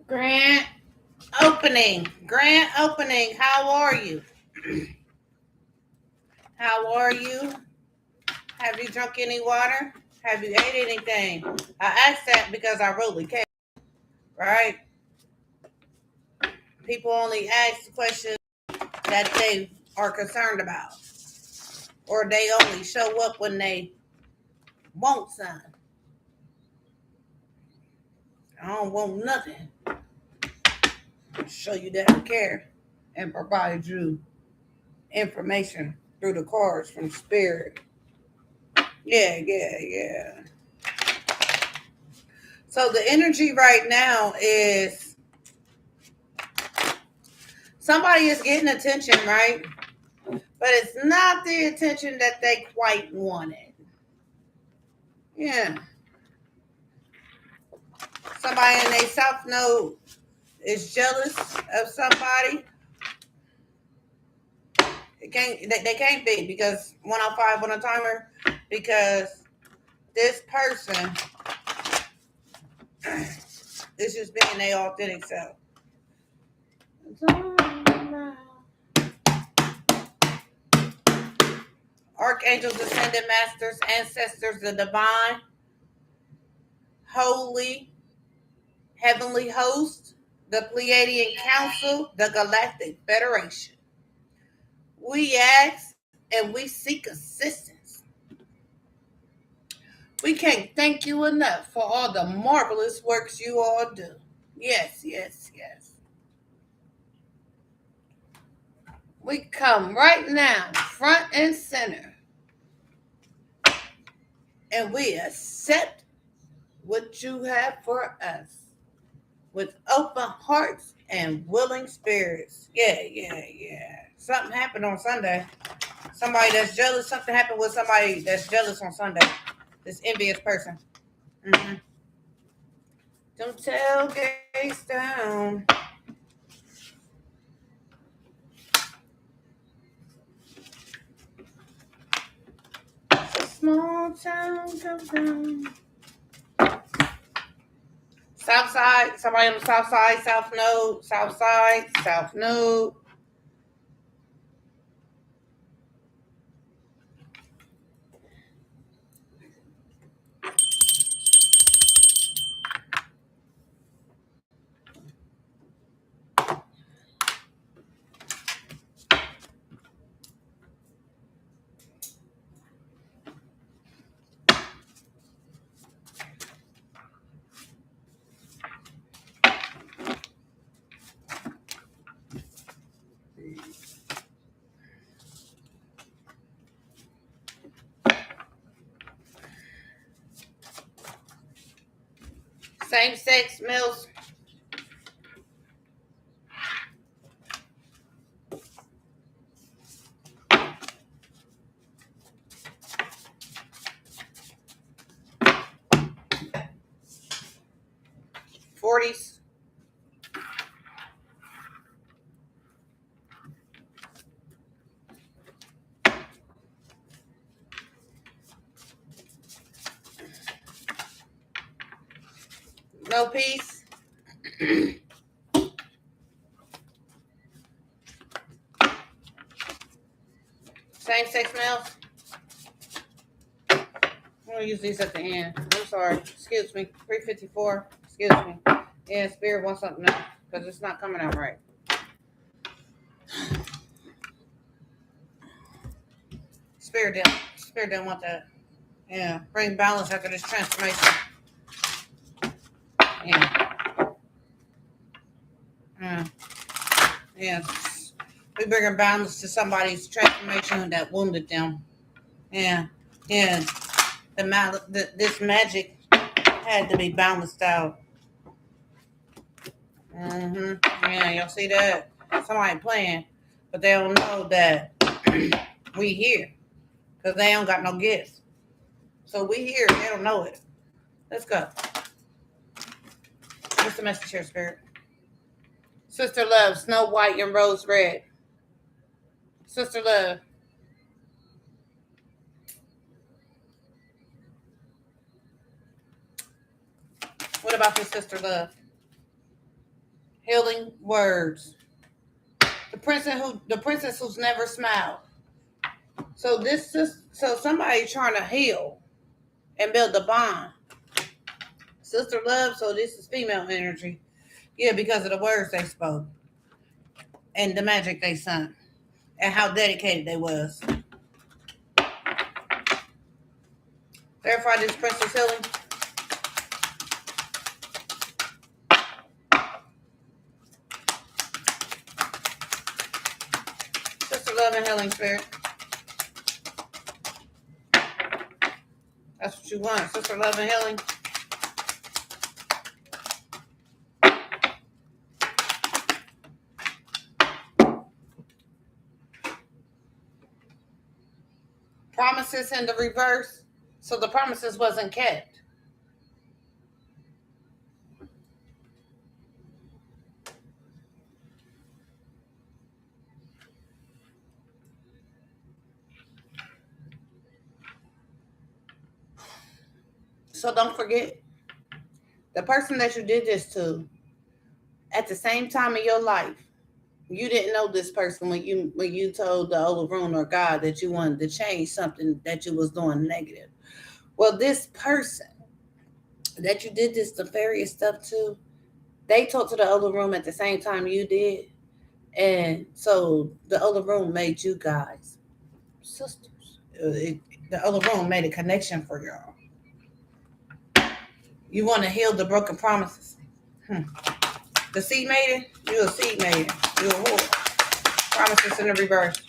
Grant opening. Grand opening. How are you? How are you? Have you drunk any water? Have you ate anything? I asked that because I really care, right? People only ask the questions that they are concerned about, or they only show up when they want something. I don't want nothing. Show you that I care and provide you information through the cards from Spirit. Yeah. So the energy right now is somebody is getting attention, right? But it's not the attention that they quite wanted. Yeah. Somebody in a south node is jealous of somebody. They can't be because 105 on a timer because this person is just being their authentic self. Archangels, ascended masters, ancestors, the divine, holy, heavenly host, the Pleiadian Council, the Galactic Federation. We ask and we seek assistance. We can't thank you enough for all the marvelous works you all do. Yes. We come right now, front and center, and we accept what you have for us with open hearts and willing spirits. Yeah. Something happened on Sunday. Somebody that's jealous, something happened with somebody that's jealous on Sunday. This envious person. Mm-hmm. Don't tell gaze down. Small town come down. South side, somebody on the south side, south node. Same sex males. '40s. No peace. Same sex males. I'm gonna use these at the end. I'm sorry. Excuse me. 354. Excuse me. Yeah, Spirit wants something else because it's not coming out right. Spirit didn't want that. Yeah. Bring balance after this transformation. Yeah. We bring balance to somebody's transformation that wounded them. Yeah. This magic had to be balanced out. Yeah, y'all see that? Somebody playing, but they don't know that we here because they don't got no gifts. So we here, they don't know it. Let's go. What's the message here, Spirit? Sister Love, Snow White and Rose Red. Sister Love. What about this Sister Love? healing words. The princess who's never smiled. So somebody trying to heal and build a bond. Sister love, so this is female energy. Yeah, because of the words they spoke and the magic they sung and how dedicated they was. Verify this princess healing. Sister love and healing spirit. That's what you want. Sister love and healing. Promises in the reverse. So the promises wasn't kept. So don't forget, the person that you did this to, at the same time in your life, you didn't know this person when you told the Olorun or God that you wanted to change something that you was doing negative. Well, this person that you did this nefarious stuff to, they talked to the other room at the same time you did. And so the other room made you guys sisters. The other room made a connection for y'all. You want to heal the broken promises. The seed maiden, you're a seed maiden. You're a whore. Promises in the reverse.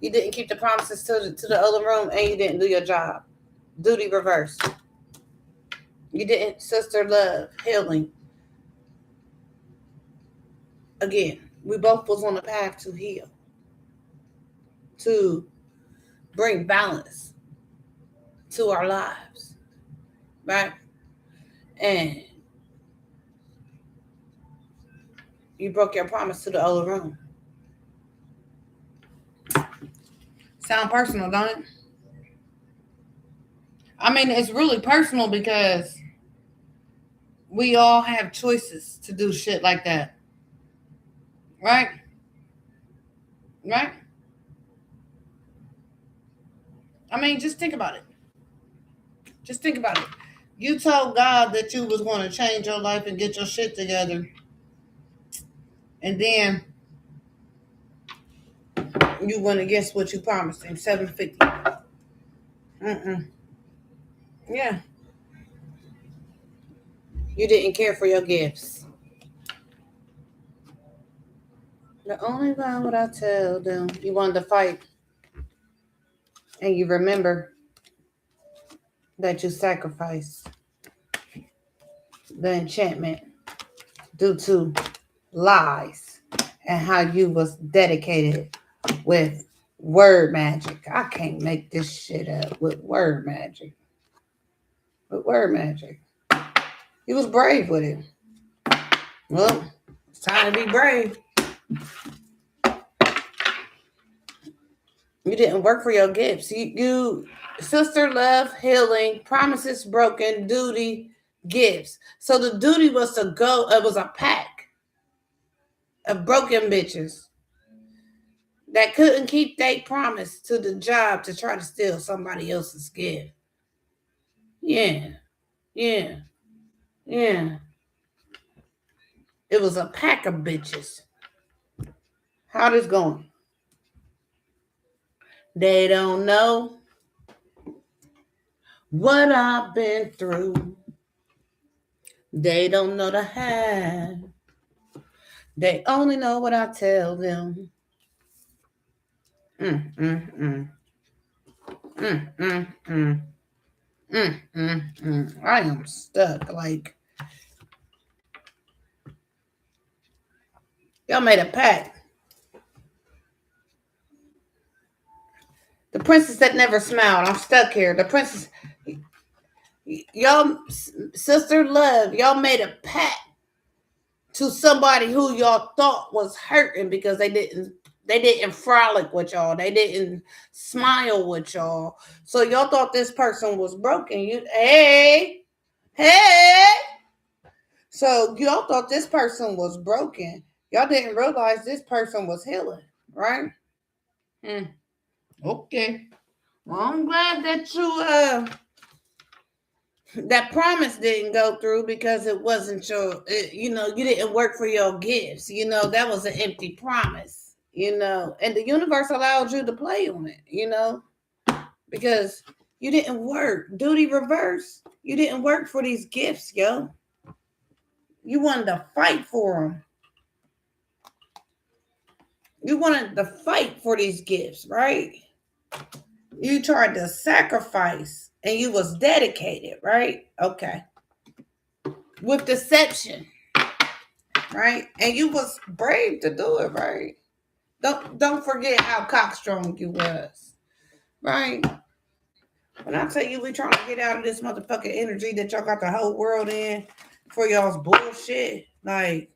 You didn't keep the promises to the other room and you didn't do your job. Duty reverse. You didn't, sister love, healing. Again, we both was on the path to heal. To bring balance to our lives. Right? And you broke your promise to the other room. Sound personal, don't it? I mean, it's really personal because we all have choices to do shit like that. Right? Right? I mean, just think about it. Just think about it. You told God that you was going to change your life and get your shit together. And then you went against what you promised him. $750. Yeah. You didn't care for your gifts. The only time what I tell them, you wanted to fight. And you remember that you sacrificed the enchantment due to lies and how you was dedicated with word magic. I can't make this shit up with word magic. With word magic. He was brave with it. Well, it's time to be brave. You didn't work for your gifts. You sister love, healing, promises broken, duty, gifts. So the duty was to go, it was a pack of broken bitches that couldn't keep their promise to the job to try to steal somebody else's gift. Yeah. It was a pack of bitches. How this going? They don't know what I've been through. They don't know the half. They only know what I tell them. I am stuck. Like, y'all made a pact. The princess that never smiled. I'm stuck here. The princess, y'all, sister love, y'all made a pact to somebody who y'all thought was hurting because they didn't frolic with y'all. They didn't smile with y'all. So y'all thought this person was broken. Hey. So y'all thought this person was broken. Y'all didn't realize this person was healing, right? Hmm. Okay. Well, I'm glad that that promise didn't go through because it wasn't you didn't work for your gifts. That was an empty promise. And the universe allowed you to play on it. Because you didn't work. Duty reverse. You didn't work for these gifts, yo. You wanted to fight for them. You wanted to fight for these gifts, right? You tried to sacrifice and you was dedicated, right? Okay. With deception, right? And you was brave to do it, right? Don't forget how cockstrong you was, right? When I tell you we trying to get out of this motherfucking energy that y'all got the whole world in for y'all's bullshit, like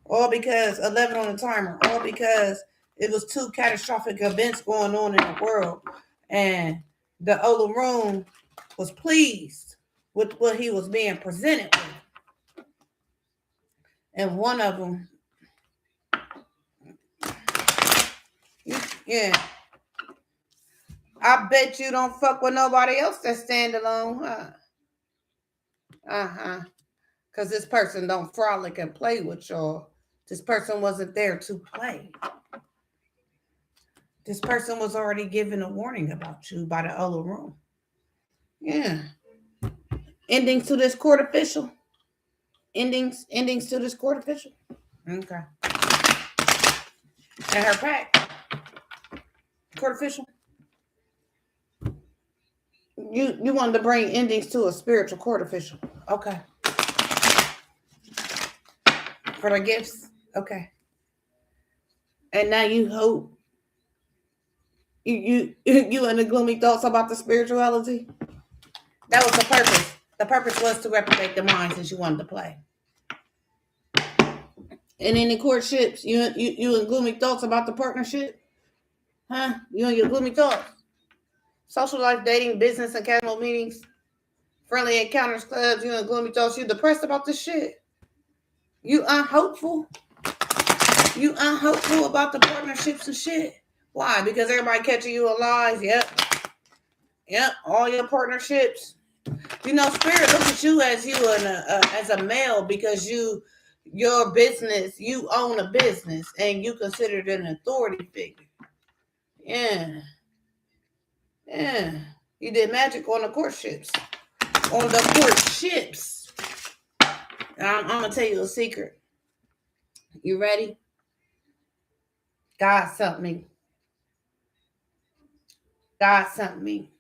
all because 11 on the timer, all because it was two catastrophic events going on in the world, and the Olaroon was pleased with what he was being presented with, and one of them, yeah, I bet you don't fuck with nobody else that's standalone, huh? Because this person don't frolic and play with y'all. This person wasn't there to play. This person was already given a warning about you by the Olaroon. Yeah. Endings to this court official. Endings to this court official. Okay. And her pack. Court official. You wanted to bring endings to a spiritual court official. Okay. For the gifts. Okay. And now you hope you and the gloomy thoughts about the spirituality. That was the purpose. The purpose was to replicate the mind since you wanted to play. And in the courtships, you and gloomy thoughts about the partnership? Huh? You and your gloomy thoughts? Social life, dating, business, and casual meetings, friendly encounters, clubs, you and gloomy thoughts, you depressed about this shit. You unhopeful. You unhopeful about the partnerships and shit. Why? Because everybody catching you alive. Yep. All your partnerships. Spirit looks at you as a male because your business, you own a business and you considered an authority figure. Yeah. You did magic on the courtships. On the courtships. I'm gonna tell you a secret. You ready? God sent me. God sent me.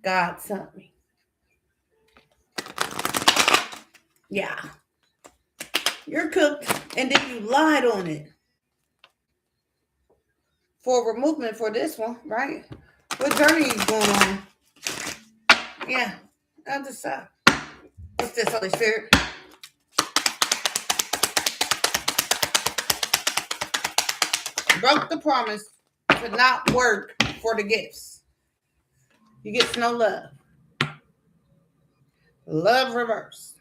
God sent me. Yeah. You're cooked and then you lied on it. For movement for this one, right? What journey are you going on? Yeah. Other side. What's this, Holy Spirit? Broke the promise to not work for the gifts. You get no love. Love reverse.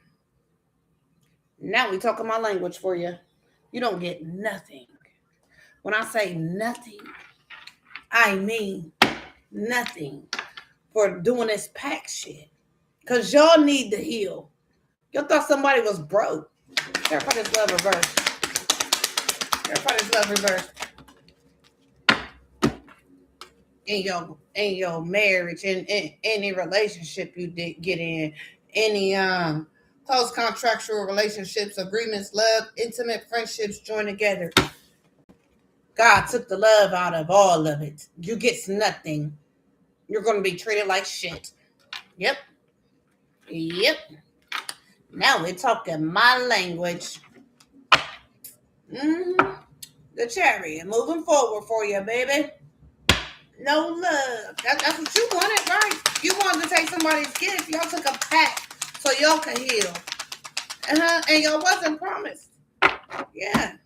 Now we talking my language for you. You don't get nothing. When I say nothing, I mean nothing for doing this pack shit. Because y'all need to heal. Y'all thought somebody was broke. Everybody's love reverse. Everybody's love reverse. In your marriage, in any relationship you did get in, any post contractual relationships, agreements, love, intimate friendships join together. God took the love out of all of it. You get nothing. You're going to be treated like shit. Yep. Now we're talking my language. The chariot moving forward for you, baby. No love. That's what you wanted, right? You wanted to take somebody's gift. Y'all took a pact so y'all could heal. And y'all wasn't promised. Yeah.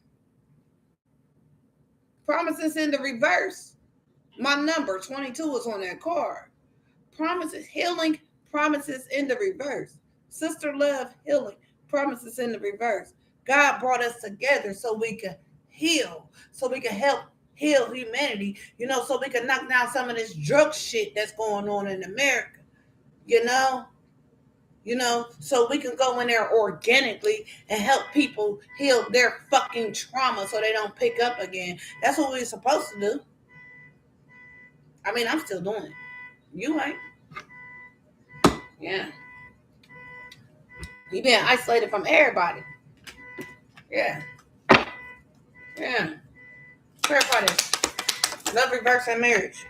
Promises in the reverse. My number 22 is on that card. Promises, healing promises in the reverse. Sister love, healing, promises in the reverse. God brought us together so we could heal, so we could help heal humanity, so we can knock down some of this drug shit that's going on in America, you know, so we can go in there organically and help people heal their fucking trauma so they don't pick up again. That's what we're supposed to do. I mean, I'm still doing it. You ain't. Yeah. You being isolated from everybody. Yeah. Yeah. Clarify this. Love reverse and marriage.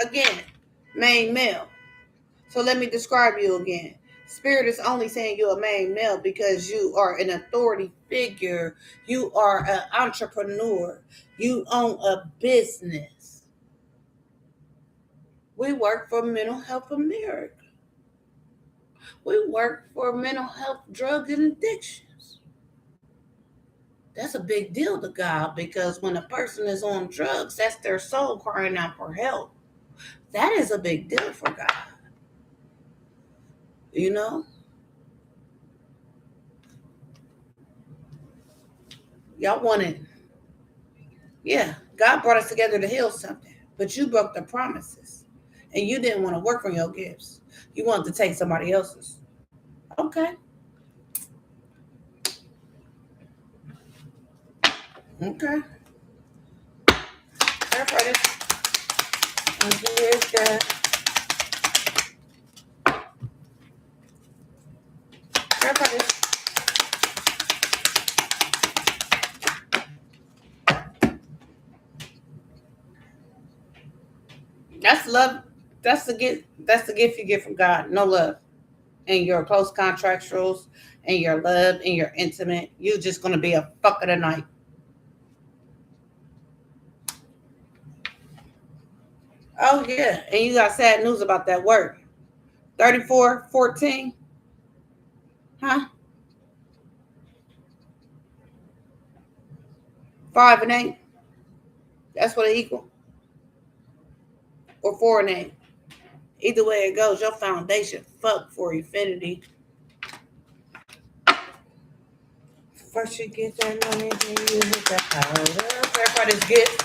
Again, main male. So let me describe you again. Spirit is only saying you're a main male because you are an authority figure. You are an entrepreneur. You own a business. We work for Mental Health America. We work for mental health, drug, and addictions. That's a big deal to God because when a person is on drugs, that's their soul crying out for help. That is a big deal for God. You know? Y'all wanted, yeah, God brought us together to heal something, but you broke the promises and you didn't want to work on your gifts. You wanted to take somebody else's. Okay. Okay. Clarify this. And here's clarify this. That's love. That's the gift. That's the gift you get from God. No love. And your close contractuals and your love and your intimate. You're just gonna be a fuck of the night. Oh yeah. And you got sad news about that work. 34-14. Huh? 5 and 8. That's what it equal. Or 4 and 8. Either way it goes, your foundation fuck for infinity. First you get that money, then you hit that powder. Everybody's gift.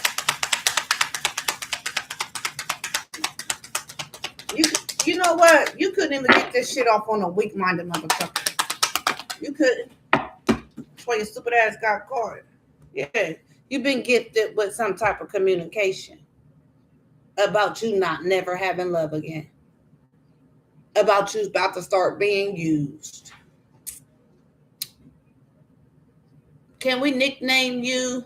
You you know what? You couldn't even get this shit off on a weak-minded motherfucker. You couldn't. That's why your stupid ass got caught. Yeah. You've been gifted with some type of communication about you not never having love again. About you about to start being used. Can we nickname you?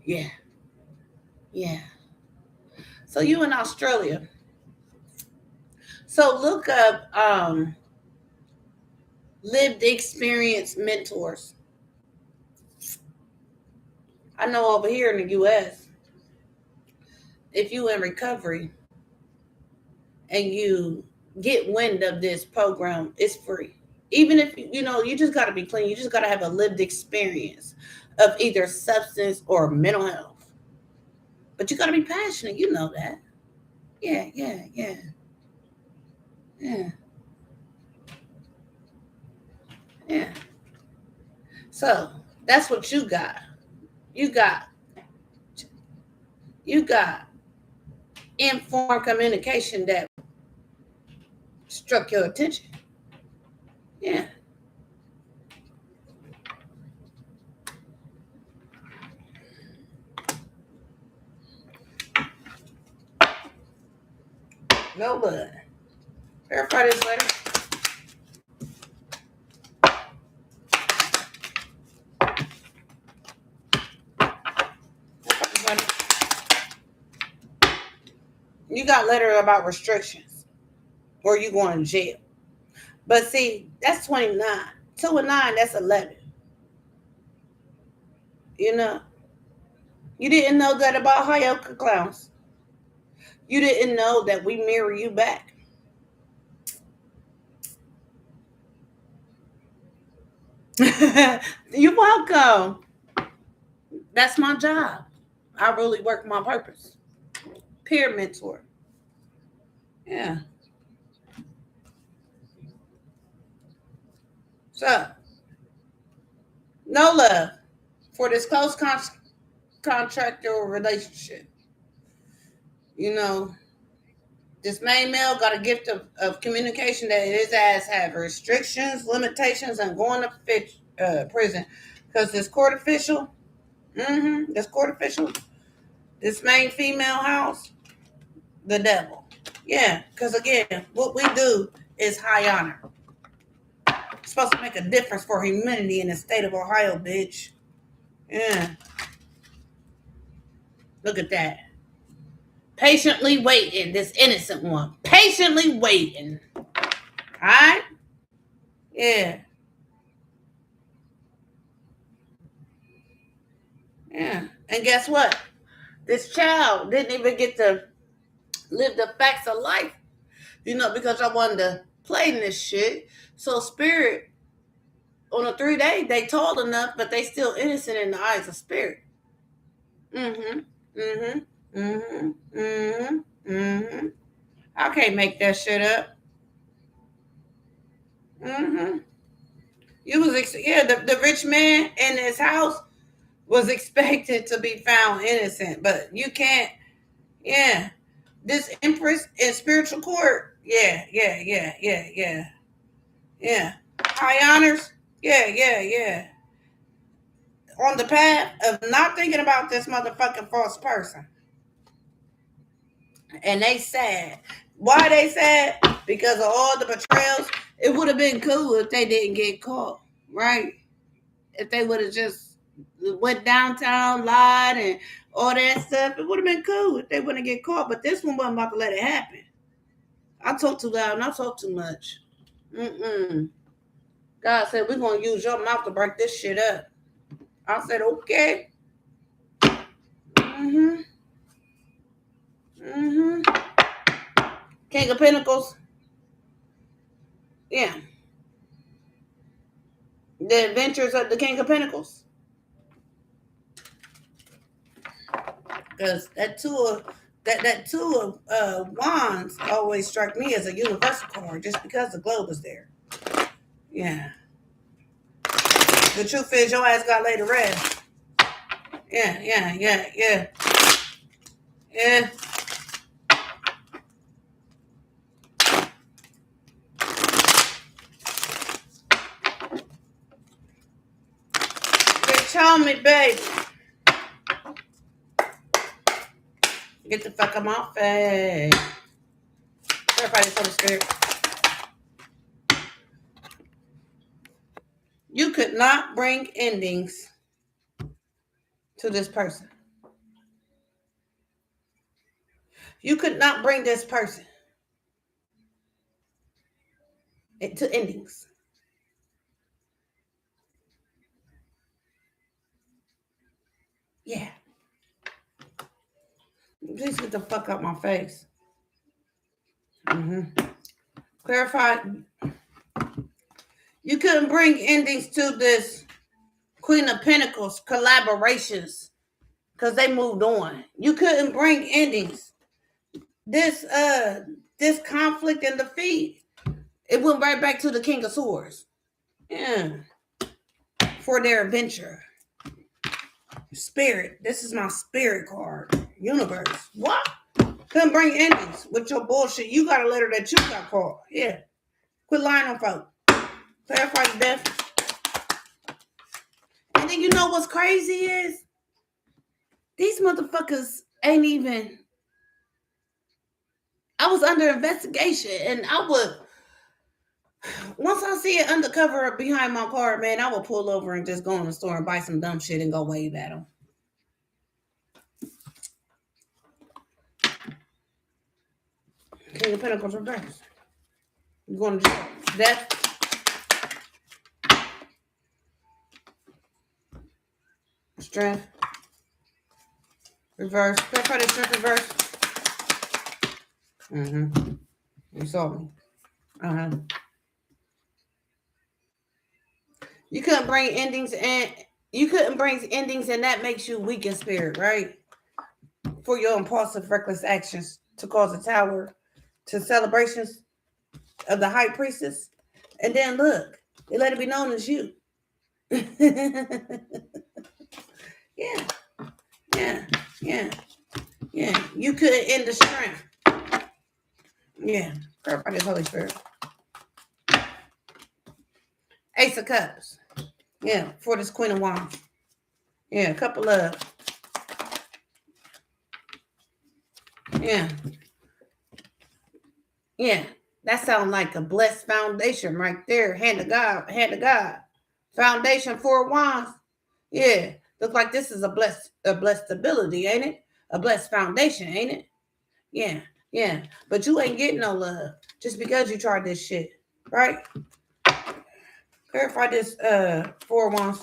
Yeah. Yeah. So you in Australia. So look up lived experience mentors. I know over here in the US, if you in recovery and you get wind of this program, it's free. Even if you just got to be clean. You just got to have a lived experience of either substance or mental health. But you got to be passionate. You know that. Yeah, yeah, yeah, yeah, yeah. So that's what you got. You got you got informed communication that struck your attention. Yeah. No blood. Verify this later. You got letter about restrictions or you going to jail. But see, that's 29. 2 and 9, that's 11. You know, you didn't know that about Hayoka clowns. You didn't know that we mirror you back. You're welcome. That's my job. I really work my purpose. peer mentor. Yeah. So, no love for this close contractual relationship. You know, this main male got a gift of communication that his ass have restrictions, limitations, and going to prison. Because this court official, this main female house, the devil. Yeah, because again, what we do is high honor. It's supposed to make a difference for humanity in the state of Ohio, bitch. Yeah, look at that. Patiently waiting, this innocent one. Patiently waiting. All right? Yeah. Yeah. And guess what? This child didn't even get to live the facts of life, because I wanted to play in this shit. So spirit, on a 3 day, they told enough, but they still innocent in the eyes of spirit. Mm-hmm. Mm-hmm. Mm-hmm. Mm-hmm. Mm-hmm. I can't make that shit up. Mm-hmm. The rich man in his house was expected to be found innocent, but you can't. Yeah, this empress in spiritual court. Yeah, yeah, yeah, yeah, yeah, yeah. High honors. Yeah, yeah, yeah. On the path of not thinking about this motherfucking false person, and they sad. Why they sad? Because of all the betrayals. It would have been cool if they didn't get caught, right? If they would have just went downtown, lied, and all that stuff, it would have been cool if they wouldn't get caught. But this one wasn't about to let it happen. I talk too loud and I talk too much. God said, we're going to use your mouth to break this shit up. I said, okay. King of Pentacles. Yeah. The adventures of the King of Pentacles. Because that two of wands always struck me as a universal card just because the globe is there. Yeah. The truth is your ass got laid to rest. Yeah. Yeah. They told me, baby. Get the fuck out my face. Everybody's Holy Spirit. You could not bring endings to this person. You could not bring this person to endings. Yeah. Please get the fuck out my face. Clarify. You couldn't bring endings to this Queen of Pentacles collaborations because they moved on. You couldn't bring endings. This conflict and defeat, it went right back to the King of Swords. Yeah. For their adventure. Spirit. This is my spirit card. Universe. What? Couldn't bring endings with your bullshit. You got a letter that you got called. Yeah. Quit lying on folks. Clarify the death. And then you know what's crazy is these motherfuckers ain't even. I was under investigation, and I would. Once I see it undercover behind my card, man, I will pull over and just go in the store and buy some dumb shit and go wave at them. King of Pentacles reverse. You're going to jail. Death. Strength. Reverse. Clarify the strength reverse. You saw me. You couldn't bring endings and that makes you weak in spirit, right? for your impulsive, reckless actions to cause a tower to celebrations of the high priestess. And then look, they let it be known as you. Yeah, yeah, yeah, yeah. You could end the strength. Yeah. Pray for this Holy Spirit. Ace of Cups. Yeah, for this Queen of Wands. Yeah, a couple of. Yeah. Yeah. That sounds like a blessed foundation right there. Hand of God. Hand of God. Foundation for wands. Yeah. Look like this is a blessed ability, ain't it? A blessed foundation, ain't it? Yeah. Yeah. But you ain't getting no love just because you tried this shit. Right? Clarify this 4 wands.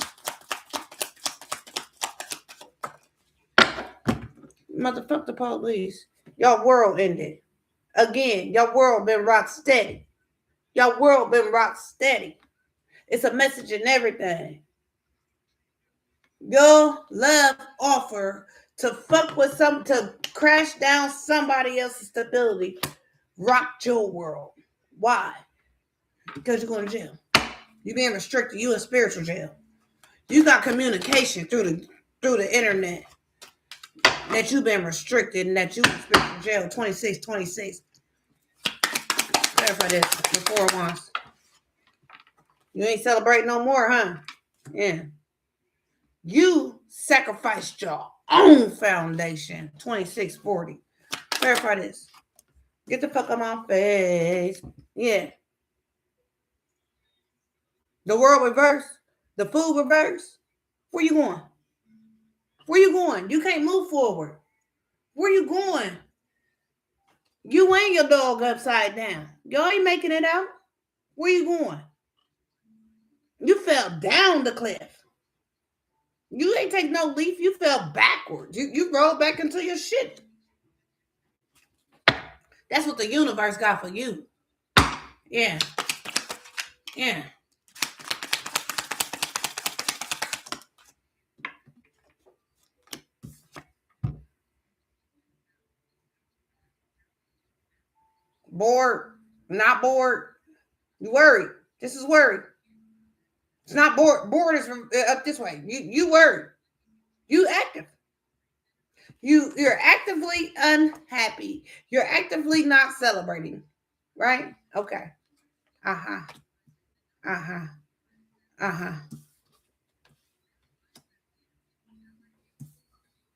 Motherfuck the police. Y'all world ended. Again, y'all world been rock steady. Y'all world been rock steady. It's a message in everything. Your love offer to fuck with to crash down somebody else's stability rocked your world. Why? Because you're going to jail. You're being restricted. You in spiritual jail. You got communication through the internet that you've been restricted and that you in spiritual jail. 2626. Clarify this before once. You ain't celebrating no more, huh? Yeah. You sacrificed your own foundation. 2640. Clarify this. Get the fuck on my face. Yeah. The world reverse. The food reverse. Where you going? Where you going? You can't move forward. Where you going? You and your dog upside down. Y'all ain't making it out. Where you going? You fell down the cliff. You ain't take no leaf. You fell backwards. You rolled back into your shit. That's what the universe got for you. Yeah. Yeah. Bored. Not bored. You worried. This is worried. It's not bored. Bored is up this way. You worried. You active. You're actively unhappy. You're actively not celebrating. Right? Okay. Uh-huh. Uh-huh. Uh-huh.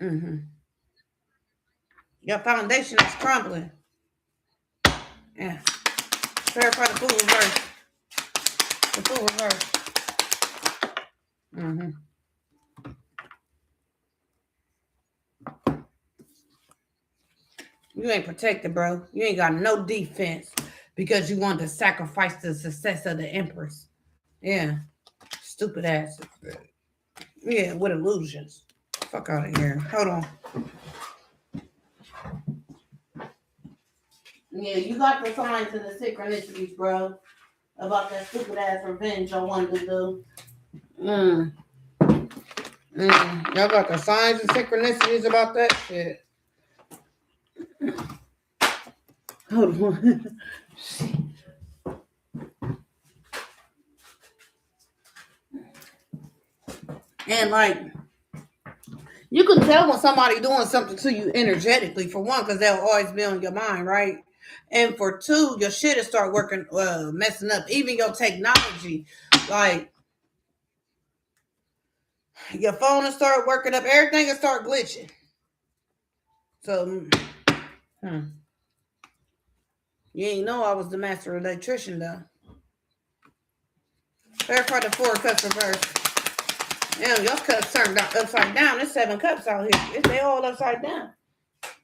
Mm-hmm. Your foundation is crumbling. Yeah. Clarify the fool reverse. The fool reverse. Mm-hmm. You ain't protected, bro. You ain't got no defense because you want to sacrifice the success of the Empress. Yeah. Stupid ass. Yeah, with illusions. Fuck out of here. Hold on. Yeah, you got the signs and the synchronicities, bro. About that stupid ass revenge I wanted to do. Y'all got the signs and synchronicities about that shit. Hold on. And like, you can tell when somebody doing something to you energetically, for one, because they'll always be on your mind, right? And for two, your shit will start working, messing up. Even your technology, like your phone will start working up. Everything will start glitching. So, you ain't know I was the master electrician, though. Clarify the 4 cups reverse. Damn, your cups turned upside down. There's 7 cups out here. They all upside down.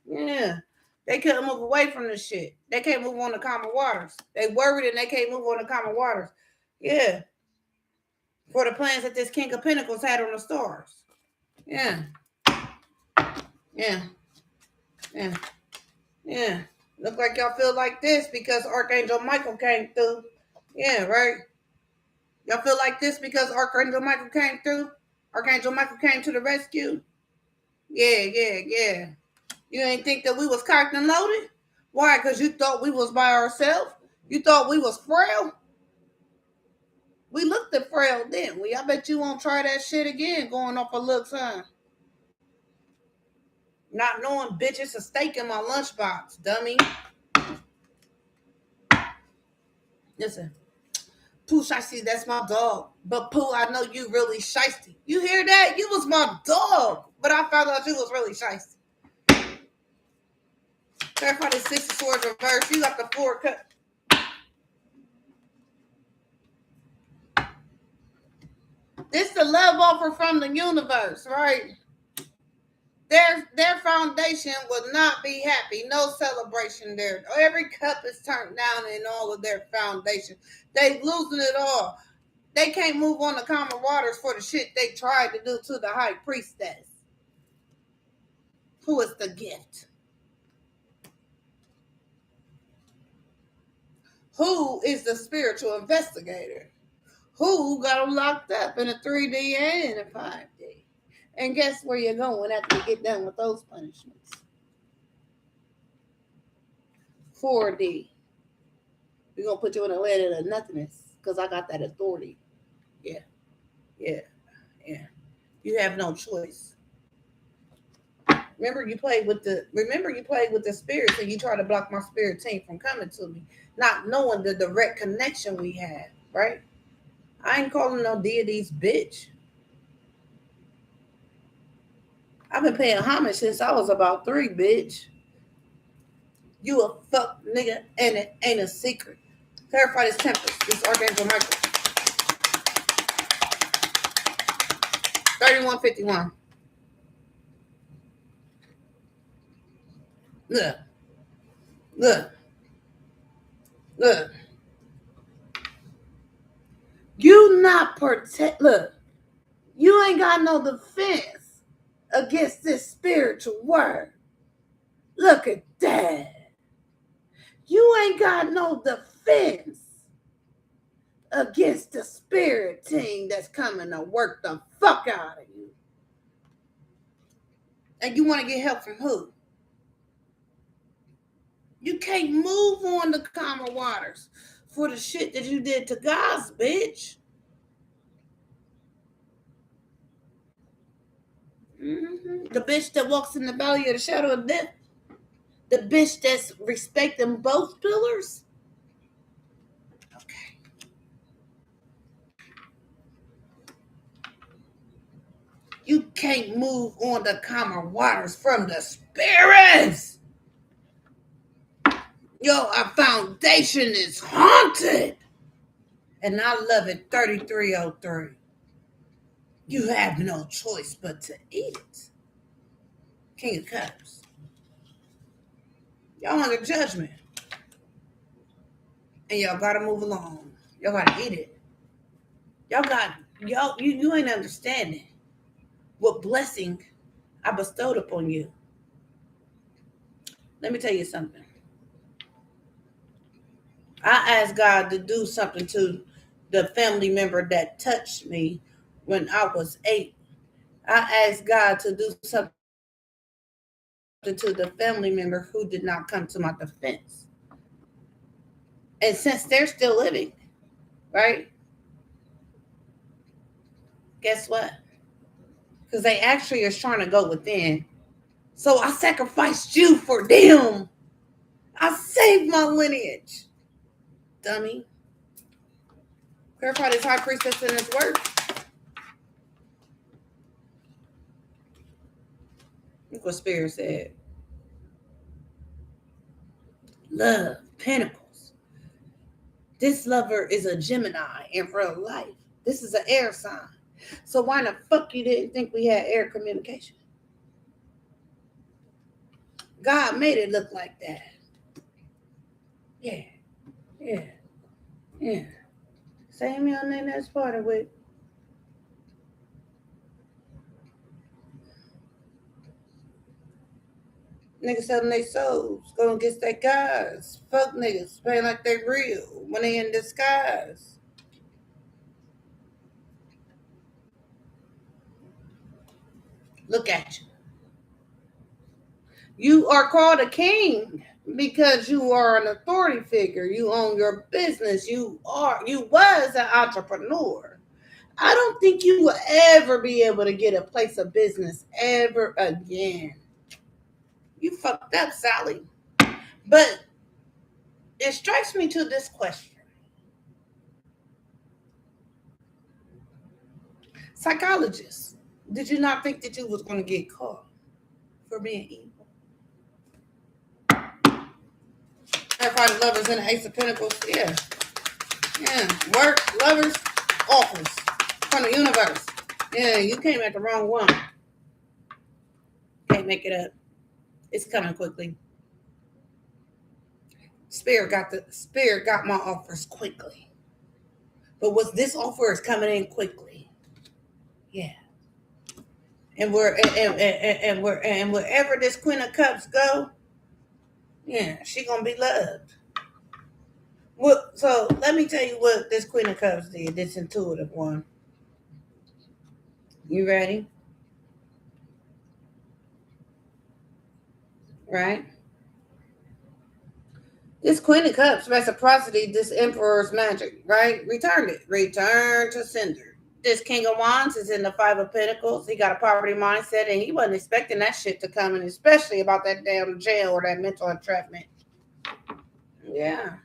Yeah. They couldn't move away from this shit. They can't move on the common waters. They worried and they can't move on the common waters. Yeah. For the plans that this King of Pentacles had on the stars. Yeah. Yeah. Yeah. Yeah. Look like y'all feel like this because Archangel Michael came through. Yeah, right? Y'all feel like this because Archangel Michael came through? Archangel Michael came to the rescue? Yeah, yeah, yeah. You ain't think that we was cocked and loaded? Why? Because you thought we was by ourselves? You thought we was frail? We looked at frail, didn't we? I bet you won't try that shit again going off of looks, huh? Not knowing bitches a steak in my lunchbox, dummy. Listen, Pooh Shiesty, that's my dog. But Pooh, I know you really shiesty. You hear that? You was my dog. But I found out you was really shiesty. Clarify the 6 of swords reverse. You got the 4 cut. This the love offer from the universe, right? Their foundation will not be happy. No celebration there. Every cup is turned down in all of their foundation. They losing it all. They can't move on the common waters for the shit they tried to do to the high priestess. Who is the gift? Who is the spiritual investigator? Who got them locked up in a 3D and a 5D? And guess where you're going after you get done with those punishments? 4D. We're going to put you in a land of nothingness because I got that authority. Yeah, yeah, yeah. You have no choice. Remember you played with the spirits and you tried to block my spirit team from coming to me, not knowing the direct connection we had, right? I ain't calling no deities bitch. I've been paying homage since I was about 3, bitch. You a fuck nigga and it ain't a secret. Clarify this tempest. This Archangel Michael. 3151. Look. Look. Look. You not protect. Look. You ain't got no defense against this spiritual word. Look at that. You ain't got no defense against the spirit team that's coming to work the fuck out of you. And you want to get help from who? You can't move on the calmer waters for the shit that you did to God's bitch. Mm-hmm. The bitch that walks in the valley of the shadow of death. The bitch that's respecting both pillars. Okay. You can't move on the calmer waters from the spirits. Yo, our foundation is haunted. And I love it 3303. You have no choice but to eat it. King of Cups. Y'all under judgment. And y'all gotta move along. Y'all gotta eat it. You ain't understanding what blessing I bestowed upon you. Let me tell you something. I asked God to do something to the family member that touched me when I was 8. I asked God to do something to the family member who did not come to my defense. And since they're still living, right? Guess what? Because they actually are trying to go within. So I sacrificed you for them. I saved my lineage. Dummy. Clarify this high priestess in his work. Look what Spirit said. Love, pentacles. This lover is a Gemini in real life. This is an air sign. So why the fuck you didn't think we had air communication? God made it look like that. Yeah, yeah, yeah. Same young name that's parted with. Niggas selling their souls, going against their guys. Fuck niggas, playing like they real when they in disguise. Look at you. You are called a king because you are an authority figure. You own your business. You was an entrepreneur. I don't think you will ever be able to get a place of business ever again. You fucked up, Sally. But it strikes me to this question. Psychologists, did you not think that you was going to get caught for being evil? Everybody lovers in the Ace of Pentacles. Yeah. Yeah. Work, lovers, offers from the universe. Yeah, you came at the wrong one. Can't make it up. It's coming quickly. Spirit got my offers quickly. But this offer is coming in quickly. Yeah. And wherever this Queen of Cups go, yeah, she gonna be loved. Well, so let me tell you what this Queen of Cups did, this intuitive one. You ready? Right? This Queen of Cups, reciprocity, this Emperor's magic, right? Returned it. Return to sender. This King of Wands is in the Five of Pentacles. He got a poverty mindset, and he wasn't expecting that shit to come in, especially about that damn jail or that mental entrapment. Yeah.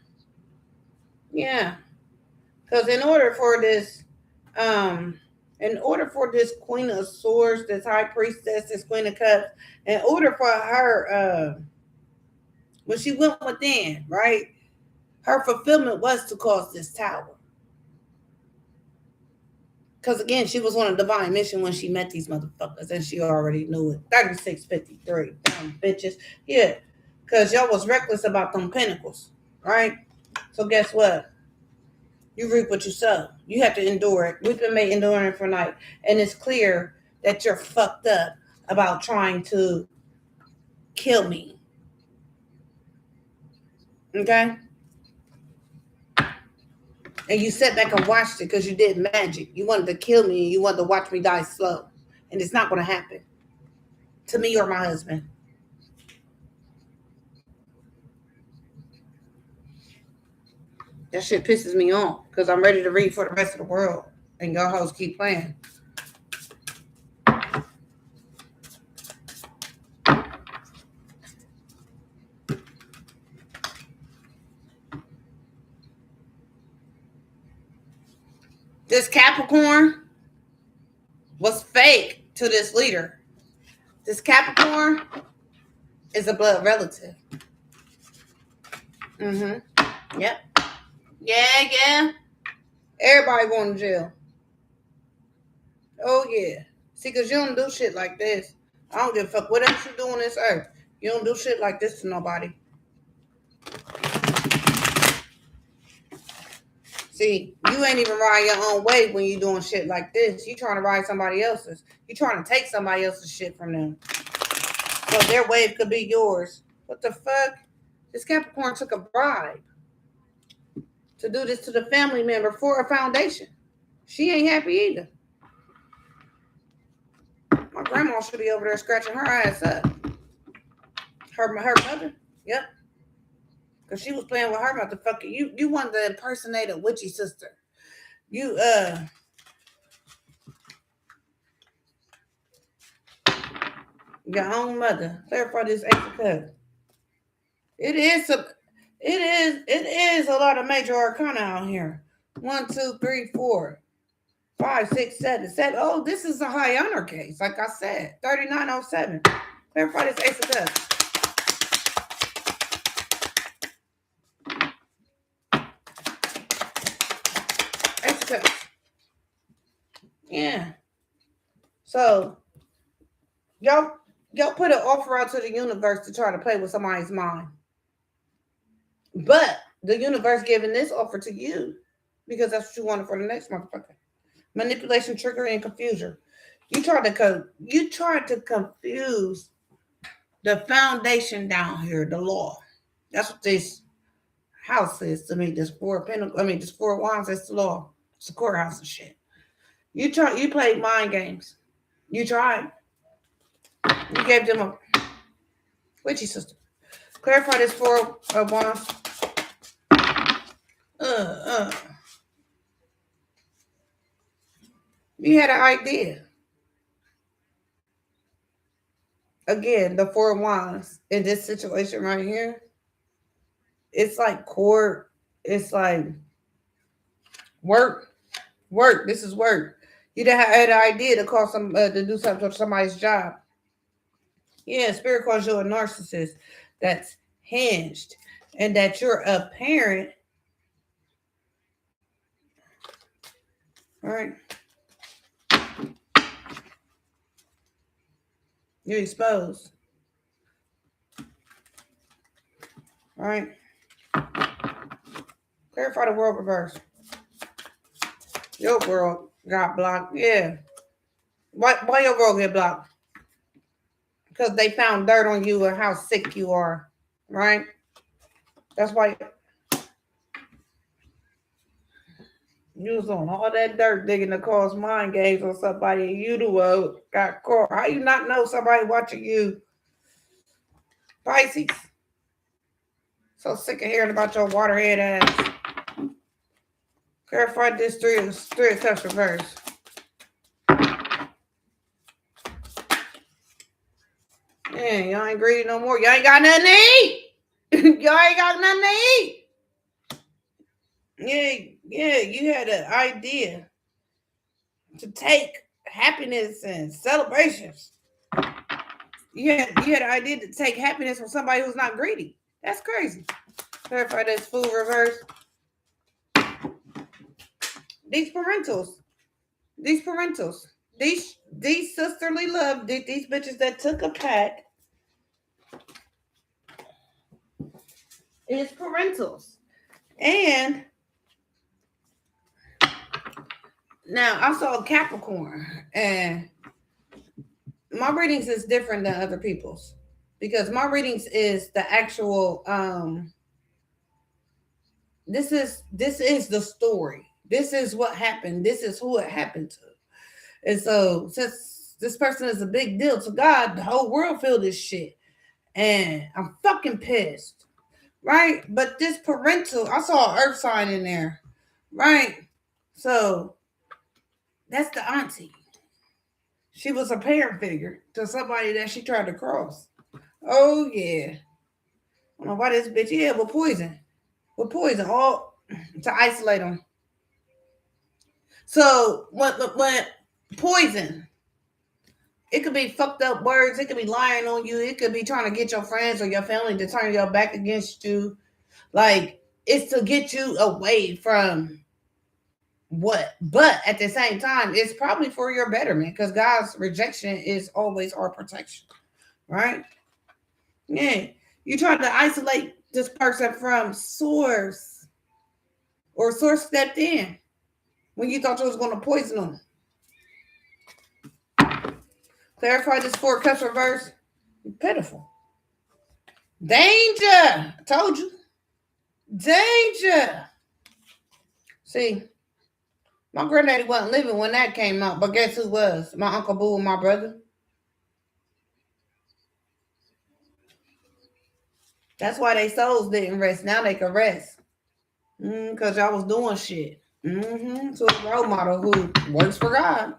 Yeah. Because in order for this Queen of Swords, this High Priestess, this Queen of Cups, in order for her, when she went within, right, her fulfillment was to cause this tower. Because again, she was on a divine mission when she met these motherfuckers, and she already knew it. 3653, damn bitches. Yeah, because y'all was reckless about them pentacles, right? So guess what? You reap what you sow. You have to endure it. We've been made enduring for night. And it's clear that you're fucked up about trying to kill me. Okay? And you sat back and watched it because you did magic. You wanted to kill me and you wanted to watch me die slow. And it's not going to happen to me or my husband. That shit pisses me off because I'm ready to read for the rest of the world. And y'all hoes keep playing. This Capricorn was fake to this leader. This Capricorn is a blood relative. Mm-hmm. Yep. Yeah. Everybody going to jail. Oh, yeah. See, because you don't do shit like this. I don't give a fuck what else you do on this earth. You don't do shit like this to nobody. See, you ain't even ride your own wave when you doing shit like this. You trying to ride somebody else's. You trying to take somebody else's shit from them. So their wave could be yours. What the fuck? This Capricorn took a bribe to do this to the family member for a foundation. She ain't happy either. My grandma should be over there scratching her ass up. Her mother? Yep. Because she was playing with her motherfucker. You wanted to impersonate a witchy sister. You, your own mother. Clarify this Ace of Cups. It is a lot of major arcana out here. 1, 2, 3, 4, 5, 6, 7. Oh, this is a high honor case. Like I said, 3907. Clarify this Ace of Cups. Ace of Cups. Yeah. So y'all put an offer out to the universe to try to play with somebody's mind. But the universe giving this offer to you because that's what you wanted for the next motherfucker. Manipulation, trickery, and confusion. You tried to confuse the foundation down here, the law. That's what this house is to me. This four wands, that's the law. It's the courthouse and shit. You played mind games. You tried. You gave them Witchy sister. Clarify this for wands. You had an idea. Again, the 4 of wands in this situation right here. It's like court. It's like work. Work. This is work. You had an idea to call to do something to somebody's job. Yeah, spirit calls you a narcissist that's hinged, and that you're a parent. All right. You're exposed. All right. Clarify the world reverse. Your world got blocked. Yeah. Why your world get blocked? Because they found dirt on you and how sick you are. Right? That's why you was on all that dirt digging to cause mind games on somebody, and you the one got caught. How you not know somebody watching you? Pisces. So sick of hearing about your waterhead ass. Clarify this three of cups reverse. Yeah, y'all ain't greedy no more. Y'all ain't got nothing to eat. Y'all ain't got nothing to eat. Yeah, you had an idea to take happiness and celebrations. You had an idea to take happiness from somebody who's not greedy. That's crazy. Clarify this food reverse. These parentals, these sisterly love, these bitches that took a pack is parentals. And now I saw Capricorn, and my readings is different than other people's, because my readings is the actual this is the story. This is what happened. This is who it happened to. And so since this person is a big deal to God, the whole world feel this shit. And I'm fucking pissed. Right? But this parental, I saw an earth sign in there. Right? So that's the auntie. She was a parent figure to somebody that she tried to cross. Oh yeah. I don't know why this bitch, yeah, with poison. With poison, all to isolate them. So when poison, it could be fucked up words, it could be lying on you, it could be trying to get your friends or your family to turn your back against you. Like, it's to get you away from what? But at the same time, it's probably for your betterment, because God's rejection is always our protection. Right? Yeah. You try to isolate this person from source, or source stepped in when you thought you was going to poison them. Clarify this 4 cups reverse. Pitiful. Danger. I told you. Danger. See, my granddaddy wasn't living when that came out, but guess who was? My Uncle Boo and my brother. That's why they souls didn't rest. Now they can rest. Because y'all was doing shit. So a role model who works for God.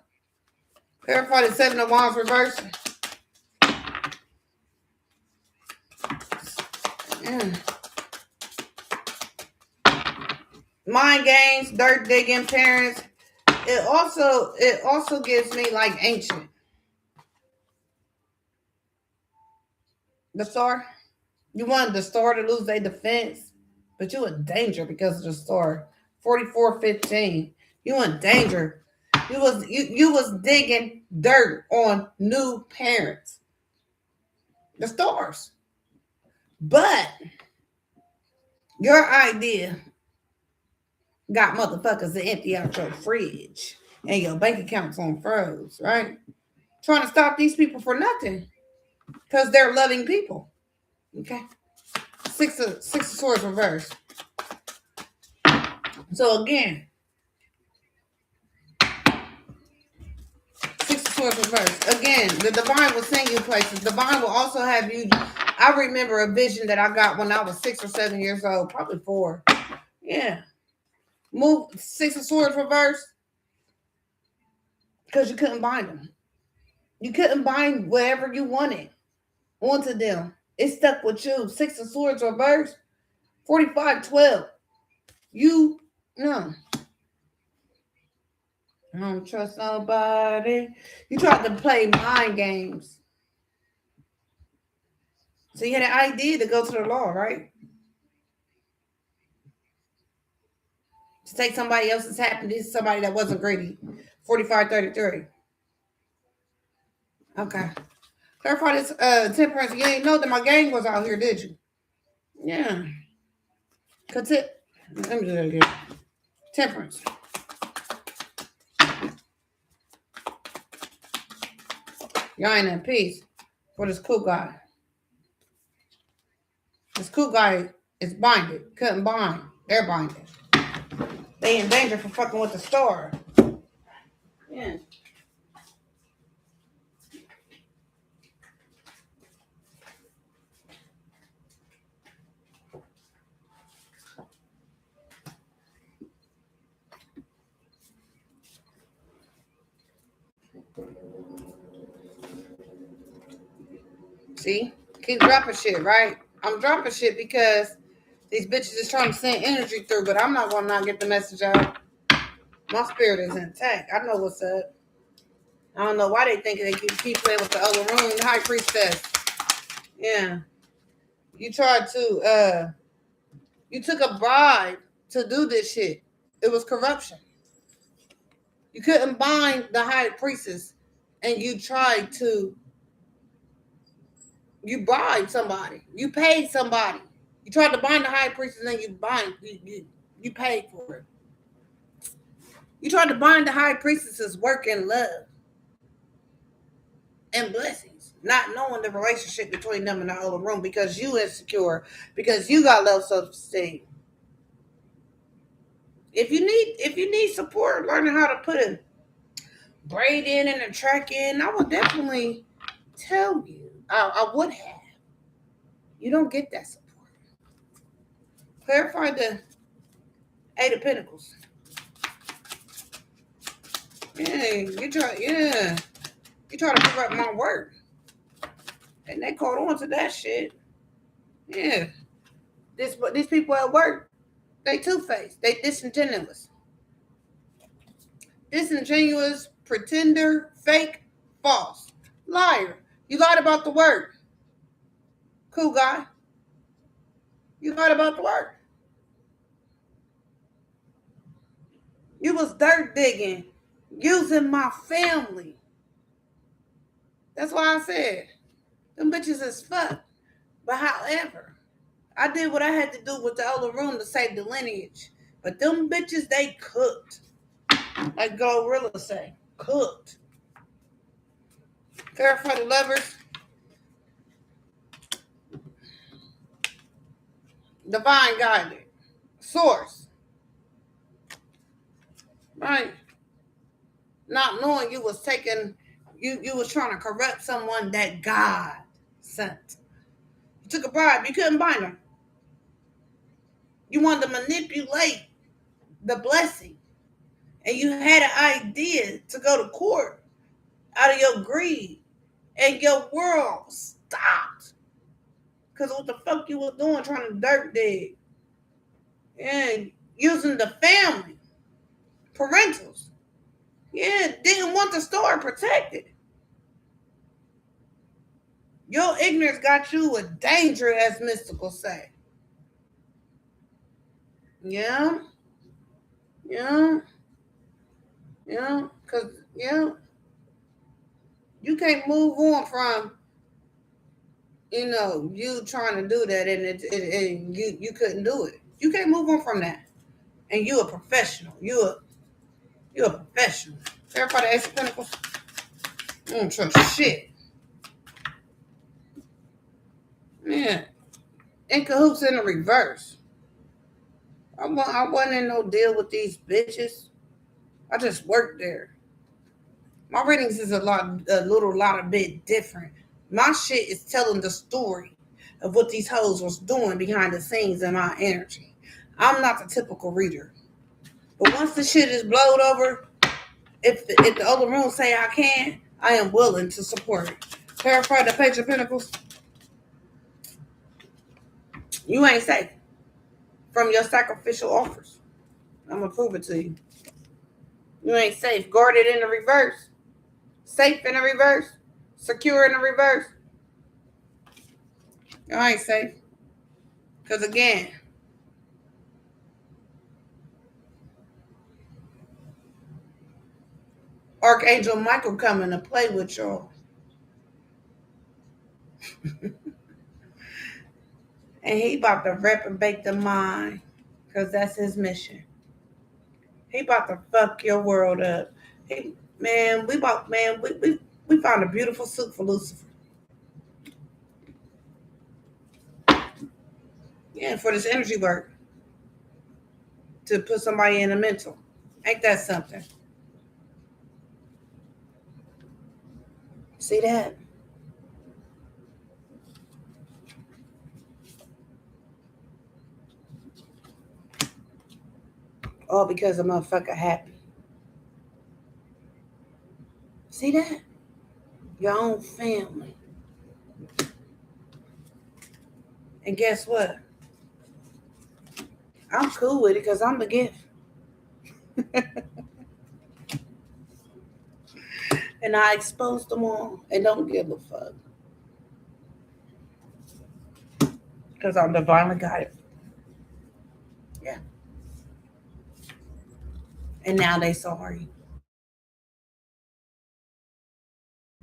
Clarify the 7 of wands reverse. Mind games, dirt digging, parents. It also gives me like ancient. The star. You wanted the star to lose their defense, but you in danger because of the star. 44-15. You in danger. You was digging dirt on new parents. The stars. But your idea got motherfuckers to empty out your fridge and your bank accounts on froze, right? Trying to stop these people for nothing because they're loving people. Okay. 6 of swords reverse. So again, 6 of swords reverse. Again, the divine will send you places. Divine will also have you I remember a vision that I got when I was 6 or 7 years old, probably 4. Yeah. Move 6 of Swords reverse because you couldn't bind them. You couldn't bind whatever you wanted onto them. It stuck with you. 6 of Swords reverse, 45-12. You, no. I don't trust nobody. You tried to play mind games. So you had an idea to go to the law, right? To take somebody else's happiness, somebody that wasn't greedy. 45-33. Okay. Clarify this temperance. You ain't know that my gang was out here, did you? Yeah. Let me do that again. Temperance. Y'all ain't in peace for this cool guy. This cool guy is binded. Couldn't bind. They're binded. They in danger for fucking with the star. Yeah. See? Keep dropping shit, right? I'm dropping shit because these bitches is trying to send energy through, but I'm not going to not get the message out. My spirit is intact. I know what's up. I don't know why they think they keep playing with the other room. The high priestess. Yeah. You tried to, you took a bribe to do this shit. It was corruption. You couldn't bind the high priestess and you tried to, you bribed somebody. You paid somebody. You tried to bind the high priestess and you paid for it. You tried to bind the high priestess's work and love and blessings, not knowing the relationship between them in the other room because you insecure, because you got low self-esteem. If you need support, learning how to put a braid in and a track in, I would definitely tell you. I would have. You don't get that support. Clarify the 8 of Pentacles. Yeah, you try to corrupt my work. And they caught on to that shit. Yeah. These people at work, they two-faced. They disingenuous. Disingenuous, pretender, fake, false. Liar. You lied about the word. Cool guy. You lied about the word. You was dirt digging, using my family. That's why I said, them bitches is fuck. But however, I did what I had to do with the other room to save the lineage. But them bitches, they cooked. Like Gorilla say, cooked. Clarify the lovers. Divine guidance. Source. Right? Not knowing you was taking, you was trying to corrupt someone that God sent. You took a bribe. You couldn't bind them. You wanted to manipulate the blessing. And you had an idea to go to court out of your greed. And your world stopped. Because what the fuck you was doing trying to dirt dig. And using the family. Parentals. Yeah, didn't want the store protected. Your ignorance got you a danger, as mystical say. Yeah. Yeah. Yeah. Because, yeah. You can't move on from, you trying to do that and you couldn't do it. You can't move on from that. And you a professional. You a professional. Everybody Ace of Pentacles. I don't trust shit. Man. In cahoots in the reverse. I wasn't in no deal with these bitches. I just worked there. My ratings is a lot a bit different. My shit is telling the story of what these hoes was doing behind the scenes in my energy. I'm not the typical reader. But once the shit is blowed over, if the other room say I can, I am willing to support it. Clarify the Page of Pentacles. You ain't safe from your sacrificial offers. I'm going to prove it to you. You ain't safe. Guarded in the reverse. Safe in the reverse. Secure in the reverse. You ain't safe. Because again, Archangel Michael coming to play with y'all. And he about to reprobate the mind. Because that's his mission. He about to fuck your world up. We found a beautiful suit for Lucifer. Yeah, for this energy work. To put somebody in a mental. Ain't that something? See that? All because a motherfucker happy. See that? Your own family. And guess what? I'm cool with it because I'm the gift. And I exposed them all and don't give a fuck. Because I'm divinely guided. Yeah. And now they sorry.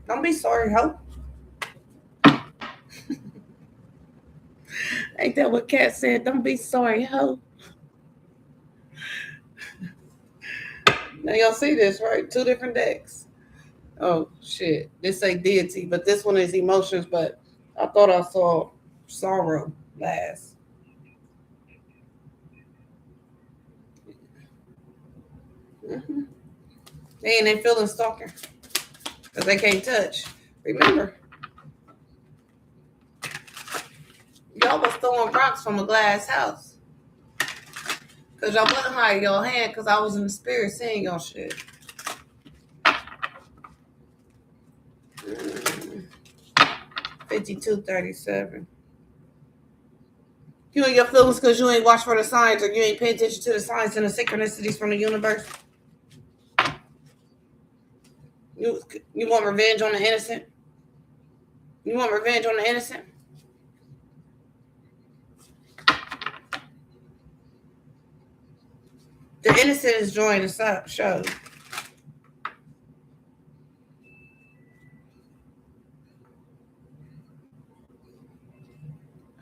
Don't be sorry, ho. Ain't that what Kat said? Don't be sorry, ho. Now y'all see this, right? 2 different decks. Oh, shit. This ain't deity, but this one is emotions, but I thought I saw sorrow last. Mm-hmm. They ain't feeling stalking because they can't touch. Remember, y'all was throwing rocks from a glass house because y'all wasn't hiding your hand because I was in the spirit seeing y'all shit. 5237. You ain't your feelings because you ain't watched for the signs or you ain't pay attention to the signs and the synchronicities from the universe. You want revenge on the innocent? You want revenge on the innocent? The innocent is enjoying the show.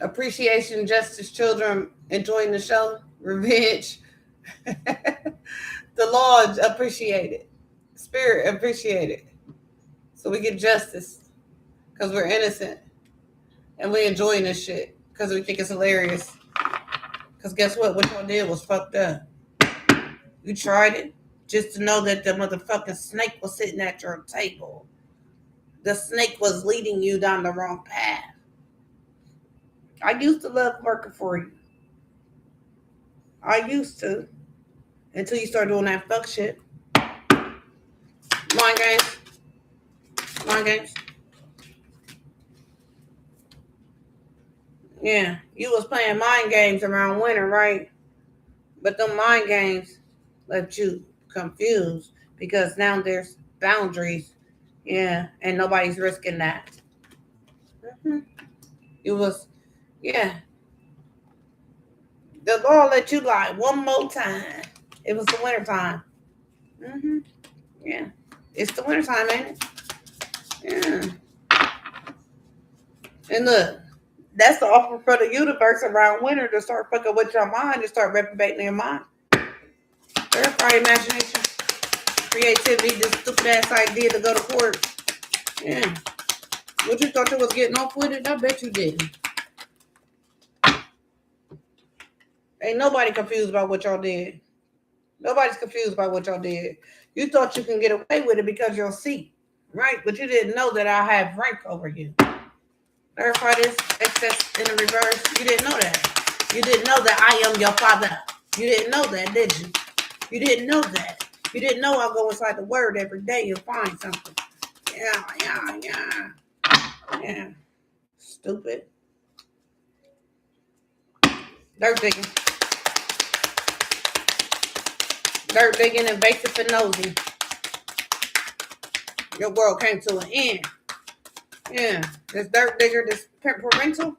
Appreciation, justice, children enjoying the show. Revenge. The Lord appreciate it. Spirit appreciate it. So we get justice because we're innocent. And we enjoying this shit because we think it's hilarious. Because guess what? What y'all did was fucked up. You tried it just to know that the motherfucking snake was sitting at your table. The snake was leading you down the wrong path. I used to love working for you. I used to. Until you start doing that fuck shit. Mind games. Mind games. Yeah. You was playing mind games around winter, right? But them mind games left you confused because now there's boundaries. Yeah. And nobody's risking that. Mm-hmm. It was, yeah. The Lord let you lie one more time. It was the winter time. Mm-hmm. Yeah. It's the winter time, ain't it? Yeah. And look, that's the offer for the universe around winter to start fucking with your mind and start reprobating your mind. Verify imagination, creativity, this stupid ass idea to go to court. Yeah. What you thought you was getting off with it? I bet you didn't. Ain't nobody confused about what y'all did. Nobody's confused by what y'all did. You thought you can get away with it because you're a seat, right? But you didn't know that I have rank over you. Clarify this. Excess in the reverse. You didn't know that. You didn't know that I am your father. You didn't know that, did you? You didn't know that. You didn't know I'll go inside the word every day and find something. Yeah. Stupid. Dirt digging. Dirt digging, invasive and nosy. Your world came to an end. Yeah. This dirt digger, this parental.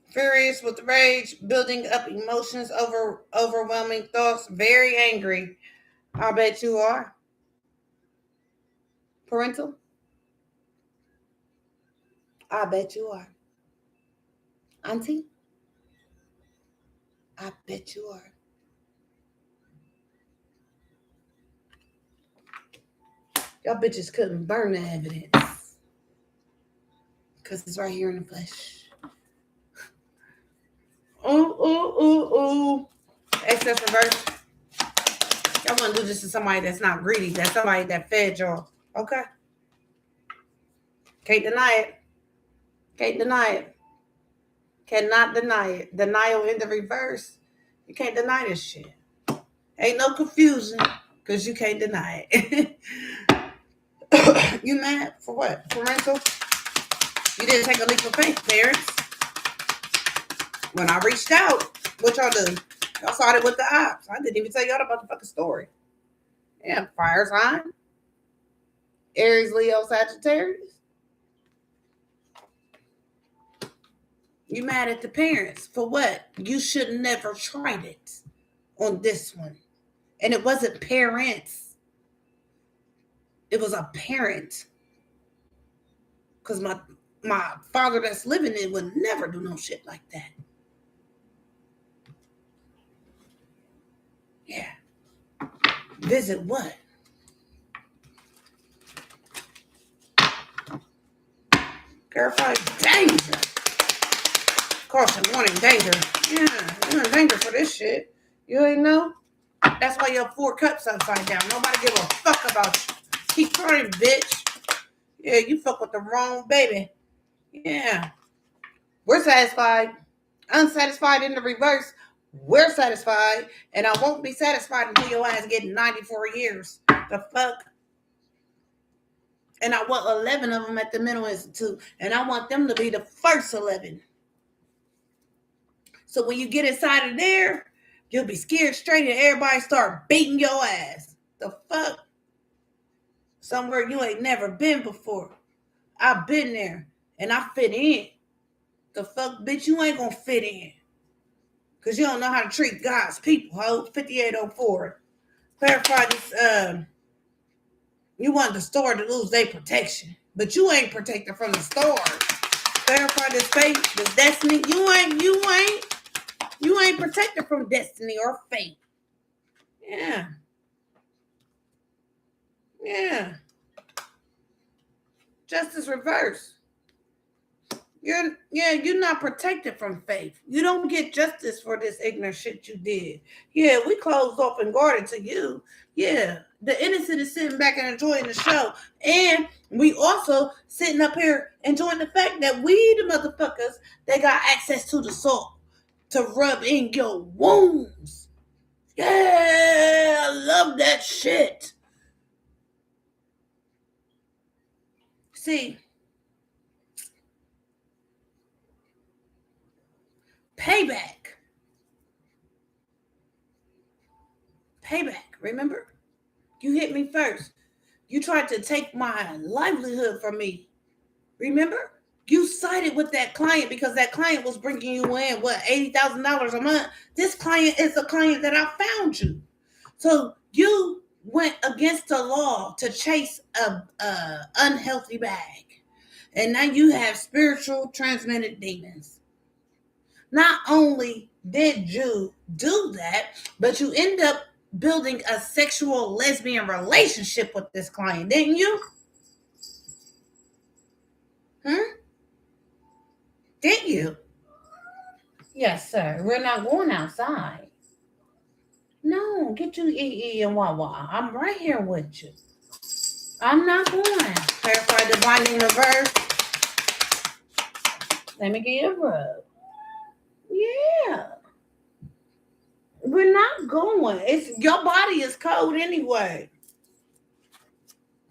Furious with rage, building up emotions, overwhelming thoughts, very angry. I bet you are. Parental? I bet you are. Auntie? I bet you are. Y'all bitches couldn't burn the evidence. Because it's right here in the flesh. Ooh. Excess reverse. Y'all want to do this to somebody that's not greedy. That's somebody that fed y'all. Okay? Can't deny it. Can't deny it. Cannot deny it. Denial in the reverse. You can't deny this shit. Ain't no confusion because you can't deny it. You mad for what? Parental? You didn't take a leap of faith, parents. When I reached out, what y'all do? Y'all started with the ops. I didn't even tell y'all about the fucking story. Yeah, fire sign. Aries, Leo, Sagittarius. You mad at the parents for what? You should never tried it on this one. And it wasn't parents. It was a parent. Because my father that's living in would never do no shit like that. Yeah. Visit what? Clarify danger. Caution, warning, danger. Yeah, you're in danger for this shit. You ain't know? That's why you have 4 cups upside down. Nobody give a fuck about you. Keep trying, bitch. Yeah, you fuck with the wrong baby. Yeah. We're satisfied. Unsatisfied in the reverse. We're satisfied. And I won't be satisfied until your ass get 94 years. The fuck? And I want 11 of them at the mental institute. And I want them to be the first 11. So when you get inside of there, you'll be scared straight and everybody start beating your ass. The fuck? Somewhere you ain't never been before. I've been there and I fit in. The fuck, bitch, you ain't gonna fit in. Because you don't know how to treat God's people, ho. 5804. Clarify this, you want the store to lose their protection. But you ain't protected from the store. Clarify this fate, this destiny. You ain't protected from destiny or fate. Yeah. Justice reverse. You're not protected from faith. You don't get justice for this ignorant shit you did. Yeah, we closed off and guarded to you. Yeah, the innocent is sitting back and enjoying the show. And we also sitting up here enjoying the fact that we, the motherfuckers, they got access to the salt to rub in your wounds. Yeah, I love that shit. See, payback. Remember? You hit me first. You tried to take my livelihood from me. Remember? You sided with that client because that client was bringing you in, what, $80,000 a month? This client is a client that I found you. So you went against the law to chase a unhealthy bag. And now you have spiritual transmitted demons. Not only did you do that, but you end up building a sexual lesbian relationship with this client, didn't you? Didn't you? Yes, sir. We're not going outside. No, get you EE and Wawa. I'm right here with you. I'm not going. Clarify the binding reverse. Let me get a rub. Yeah. We're not going. It's your body is cold anyway.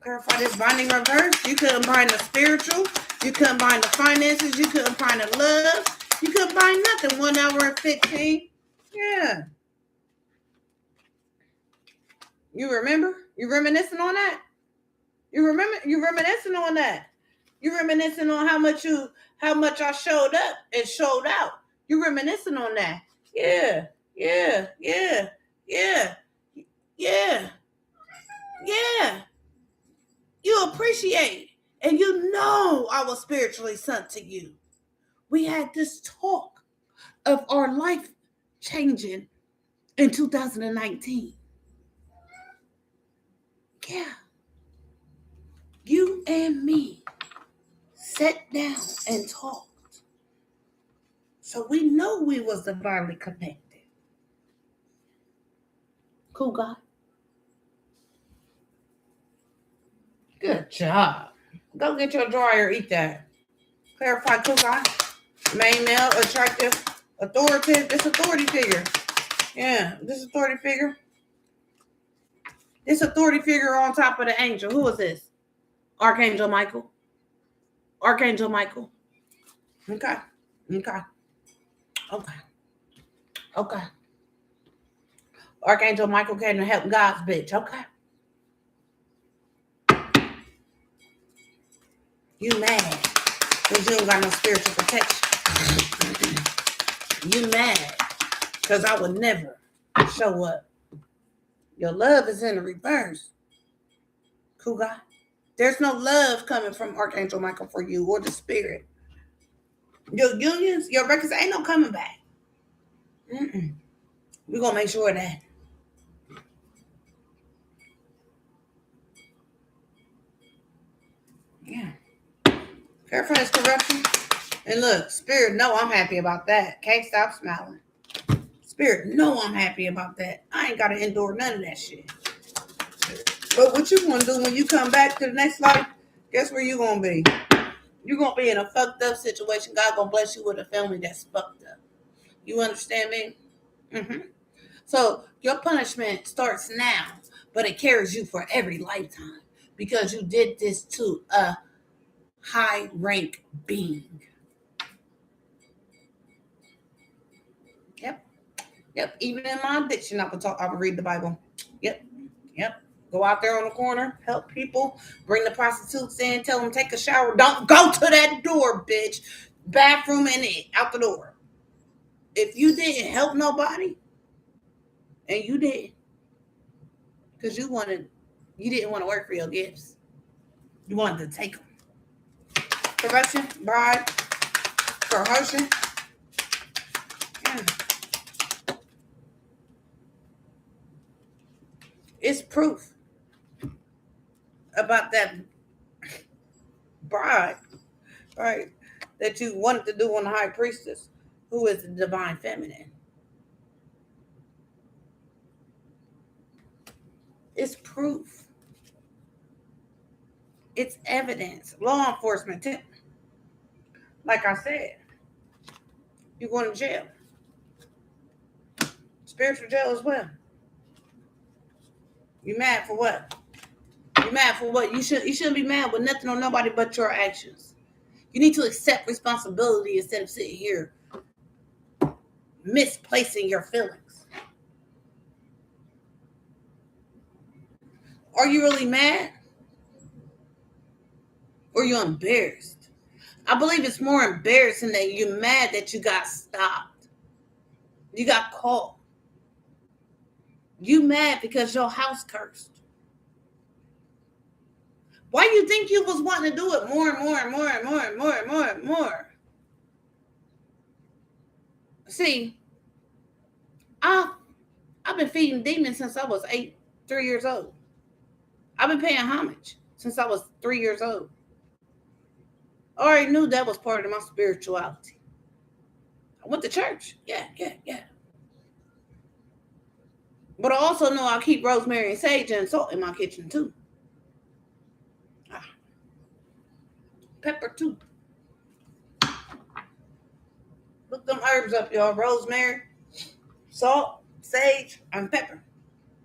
Clarify this binding reverse. You couldn't bind the spiritual. You couldn't bind the finances. You couldn't bind the love. You couldn't bind nothing. 1 hour and 15. Yeah. You remember? You reminiscing on that? You reminiscing on that? You reminiscing on how much I showed up and showed out. You reminiscing on that? Yeah. Yeah. Yeah. Yeah. Yeah. Yeah. You appreciate and you know I was spiritually sent to you. We had this talk of our life changing in 2019. Yeah. You and me sat down and talked. So we know we was divinely connected. Cool guy. Good job. Go get your dryer, eat that. Clarify, cool guy. Main male, attractive, authoritative. This authority figure. Yeah, this authority figure. This authority figure on top of the angel. Who is this? Archangel Michael. Archangel Michael. Okay. Okay. Okay. Okay. Archangel Michael came to help God's bitch. Okay. You mad because you ain't got no spiritual protection. You mad because I would never show up. Your love is in the reverse. Cool guy. There's no love coming from Archangel Michael for you or the spirit. Your unions, your records ain't no coming back. We're going to make sure of that. Yeah. Careful this corruption. And look, spirit, no, I'm happy about that. Can't stop smiling. Spirit, no, I'm happy about that. I ain't got to endure none of that shit. But what you going to do when you come back to the next life, guess where you going to be? You're going to be in a fucked up situation. God going to bless you with a family that's fucked up. You understand me? So your punishment starts now, but it carries you for every lifetime because you did this to a high rank being. Yep. Even in my addiction, I would read the Bible. Yep. Go out there on the corner, help people, bring the prostitutes in, tell them take a shower. Don't go to that door, bitch. Bathroom and out the door. If you didn't help nobody, and you did, because you didn't want to work for your gifts. You wanted to take them. Corruption, bribe, coercion. Yeah. It's proof about that bride, right, that you wanted to do on the high priestess, who is the divine feminine. It's proof. It's evidence. Law enforcement, too. Like I said, you're going to jail. Spiritual jail as well. You mad for what? You mad for what? You shouldn't be mad with nothing or nobody but your actions. You need to accept responsibility instead of sitting here misplacing your feelings. Are you really mad? Or you embarrassed? I believe it's more embarrassing that you're mad that you got stopped. You got caught. You mad because your house cursed. Why do you think you was wanting to do it more and more and more and more and more and more and more? See, I've been feeding demons since I was 3 years old. I've been paying homage since I was 3 years old. I already knew that was part of my spirituality. I went to church. Yeah. But I also know I keep rosemary and sage and salt in my kitchen too. pepper too. Look them herbs up, y'all. Rosemary, salt, sage, and pepper.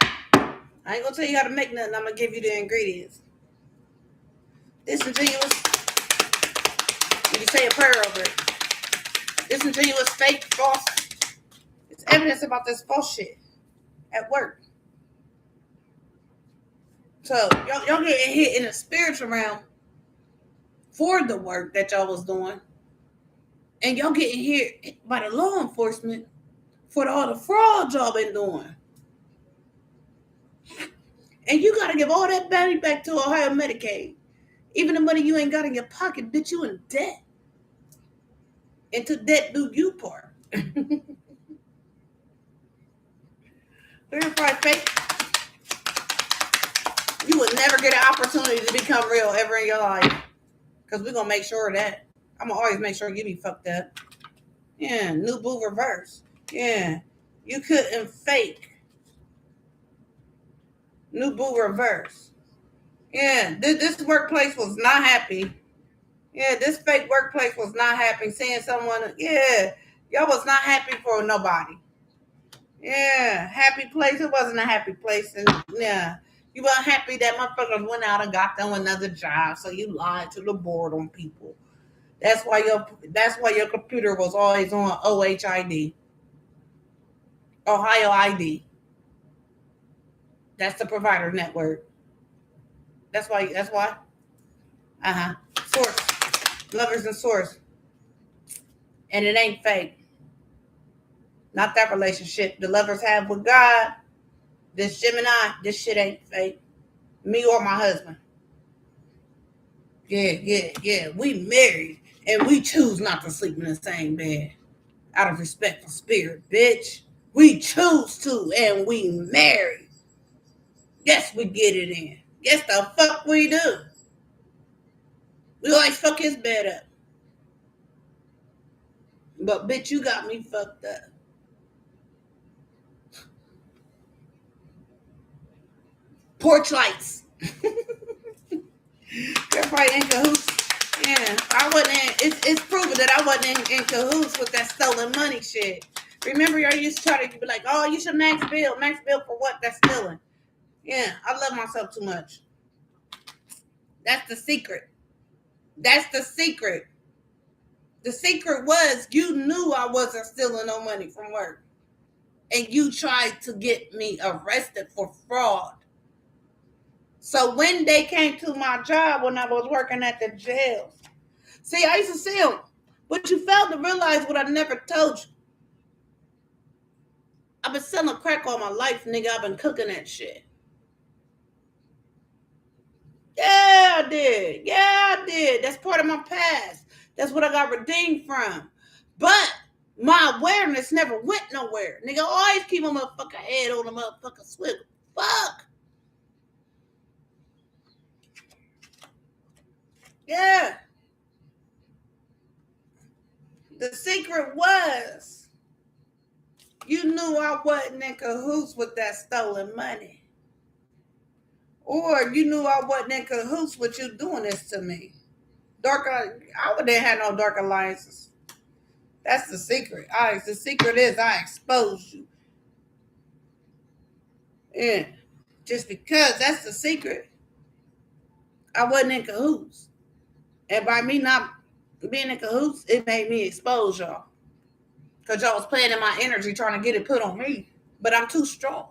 I ain't gonna tell you how to make nothing. I'm gonna give you the ingredients. Disingenuous. You can say a prayer over it. Disingenuous, fake, false. It's evidence about this false shit at work. So y'all getting hit in the spiritual realm for the work that y'all was doing, and y'all getting hit by the law enforcement for all the fraud y'all been doing. And you got to give all that money back to Ohio Medicaid. Even the money you ain't got in your pocket, bitch, you in debt. And to debt do you part. Verify fake. You would never get an opportunity to become real ever in your life. Because we're going to make sure of that. I'm going to always make sure you be fucked up. Yeah, new boo reverse. Yeah, you couldn't fake. New boo reverse. Yeah, this workplace was not happy. Yeah, this fake workplace was not happy. Seeing someone, yeah, y'all was not happy for nobody. Yeah, happy place. It wasn't a happy place. And yeah, you weren't happy that motherfuckers went out and got them another job. So you lied to the board on people. That's why your computer was always on OHID. Ohio ID. That's the provider network. That's why. Source. Lovers and source. And it ain't fake. Not that relationship the lovers have with God. This Gemini, this shit ain't fake. Me or my husband. Yeah. We married and we choose not to sleep in the same bed. Out of respect for spirit, bitch. We choose to and we married. Yes, we get it in. Yes, the fuck we do. We always fuck his bed up. But bitch, you got me fucked up. Porch lights. Everybody in cahoots. Yeah, I wasn't in, it's proven that I wasn't in cahoots with that stolen money shit. Remember, I used to try to be like, oh, you should max bill. Max bill for what? That's stealing. Yeah, I love myself too much. That's the secret. That's the secret. The secret was you knew I wasn't stealing no money from work. And you tried to get me arrested for fraud. So when they came to my job when I was working at the jails, see, I used to see them, but you failed to realize what I never told you. I've been selling crack all my life, nigga. I've been cooking that shit. Yeah, I did. Yeah, I did. That's part of my past. That's what I got redeemed from. But my awareness never went nowhere. Nigga, always keep a motherfucking head on a motherfucking swivel. Fuck. Yeah. The secret was you knew I wasn't in cahoots with that stolen money. Or you knew I wasn't in cahoots with you doing this to me. I wouldn't have no dark alliances. That's the secret. The secret is I exposed you. Yeah. Just because that's the secret. I wasn't in cahoots. And by me not being in cahoots, it made me expose y'all. Because y'all was playing in my energy trying to get it put on me. But I'm too strong.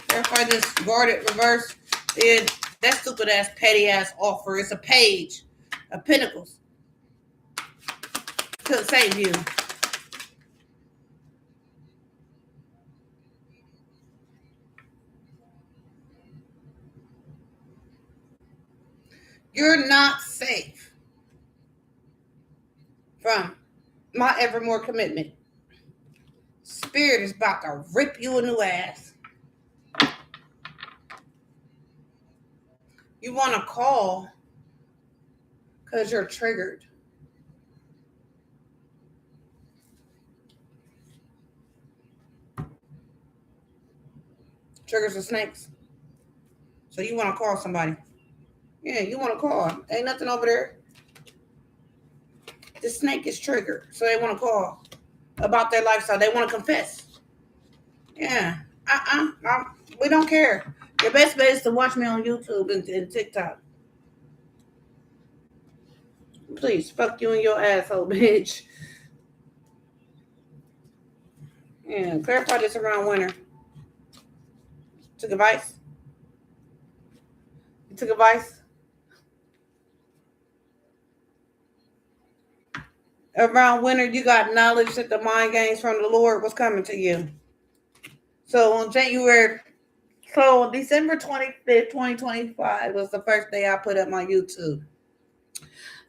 Therefore, this guarded reverse is that stupid ass, petty ass offer. It's a page of pentacles. Couldn't save you. You're not safe from my evermore commitment. Spirit is about to rip you a new ass. You want to call because you're triggered. Triggers are snakes. So you want to call somebody. Yeah, you want to call. Ain't nothing over there. The snake is triggered, so they want to call about their lifestyle. They want to confess. Yeah. We don't care. Your best bet is to watch me on YouTube and TikTok. Please, fuck you and your asshole, bitch. Yeah, clarify this around winter. Took advice. You took advice. Around winter, you got knowledge that the mind games from the Lord was coming to you. So on December 25th, 2025 was the first day I put up my YouTube.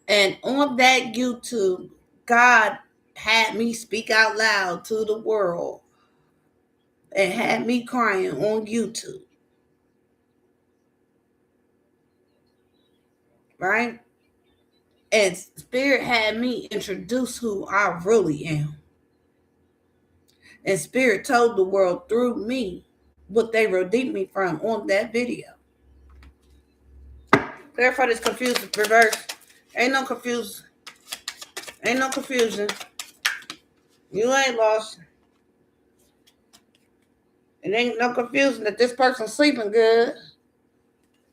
And on that YouTube, God had me speak out loud to the world and had me crying on YouTube. Right? And Spirit had me introduce who I really am. And Spirit told the world through me what they redeemed me from on that video. Clarify this confused reverse. Ain't no confusion. Ain't no confusion. You ain't lost. It ain't no confusion that this person's sleeping good.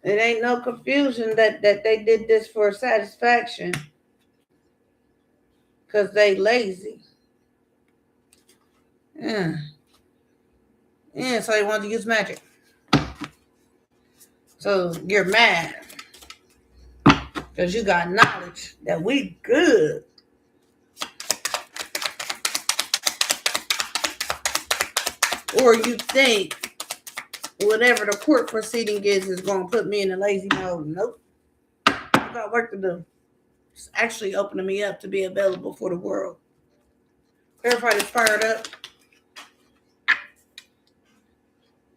It ain't no confusion that they did this for satisfaction because they lazy. Yeah. Yeah, so they wanted to use magic. So you're mad because you got knowledge that we good. Or you think whatever the court proceeding is going to put me in a lazy mode. Nope. I got work to do. It's actually opening me up to be available for the world. Everybody's fired up.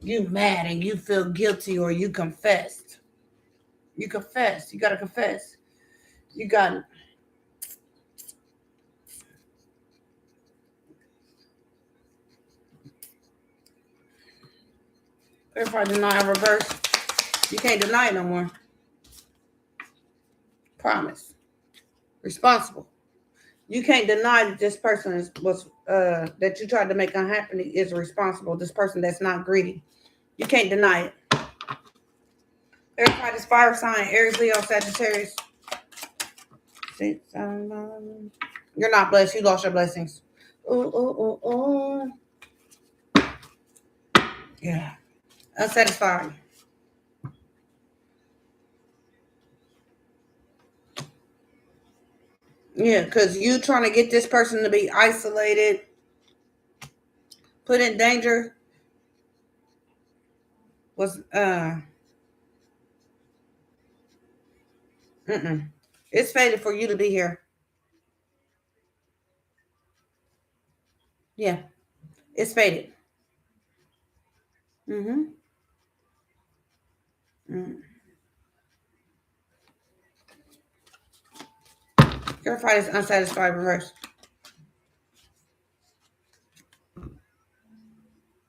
You mad and you feel guilty or you confessed. You confess. You got to confess. You got it. Everybody deny reverse. You can't deny it no more. Promise. Responsible. You can't deny that this person that you tried to make unhappy is responsible. This person that's not greedy. You can't deny it. Everybody's fire sign, Aries, Leo, Sagittarius. You're not blessed. You lost your blessings. Oh. Yeah. Unsatisfied. Yeah, because you trying to get this person to be isolated, put in danger, was it's fated for you to be here. Yeah, it's fated. Mm-hmm. Your fight is unsatisfied reverse.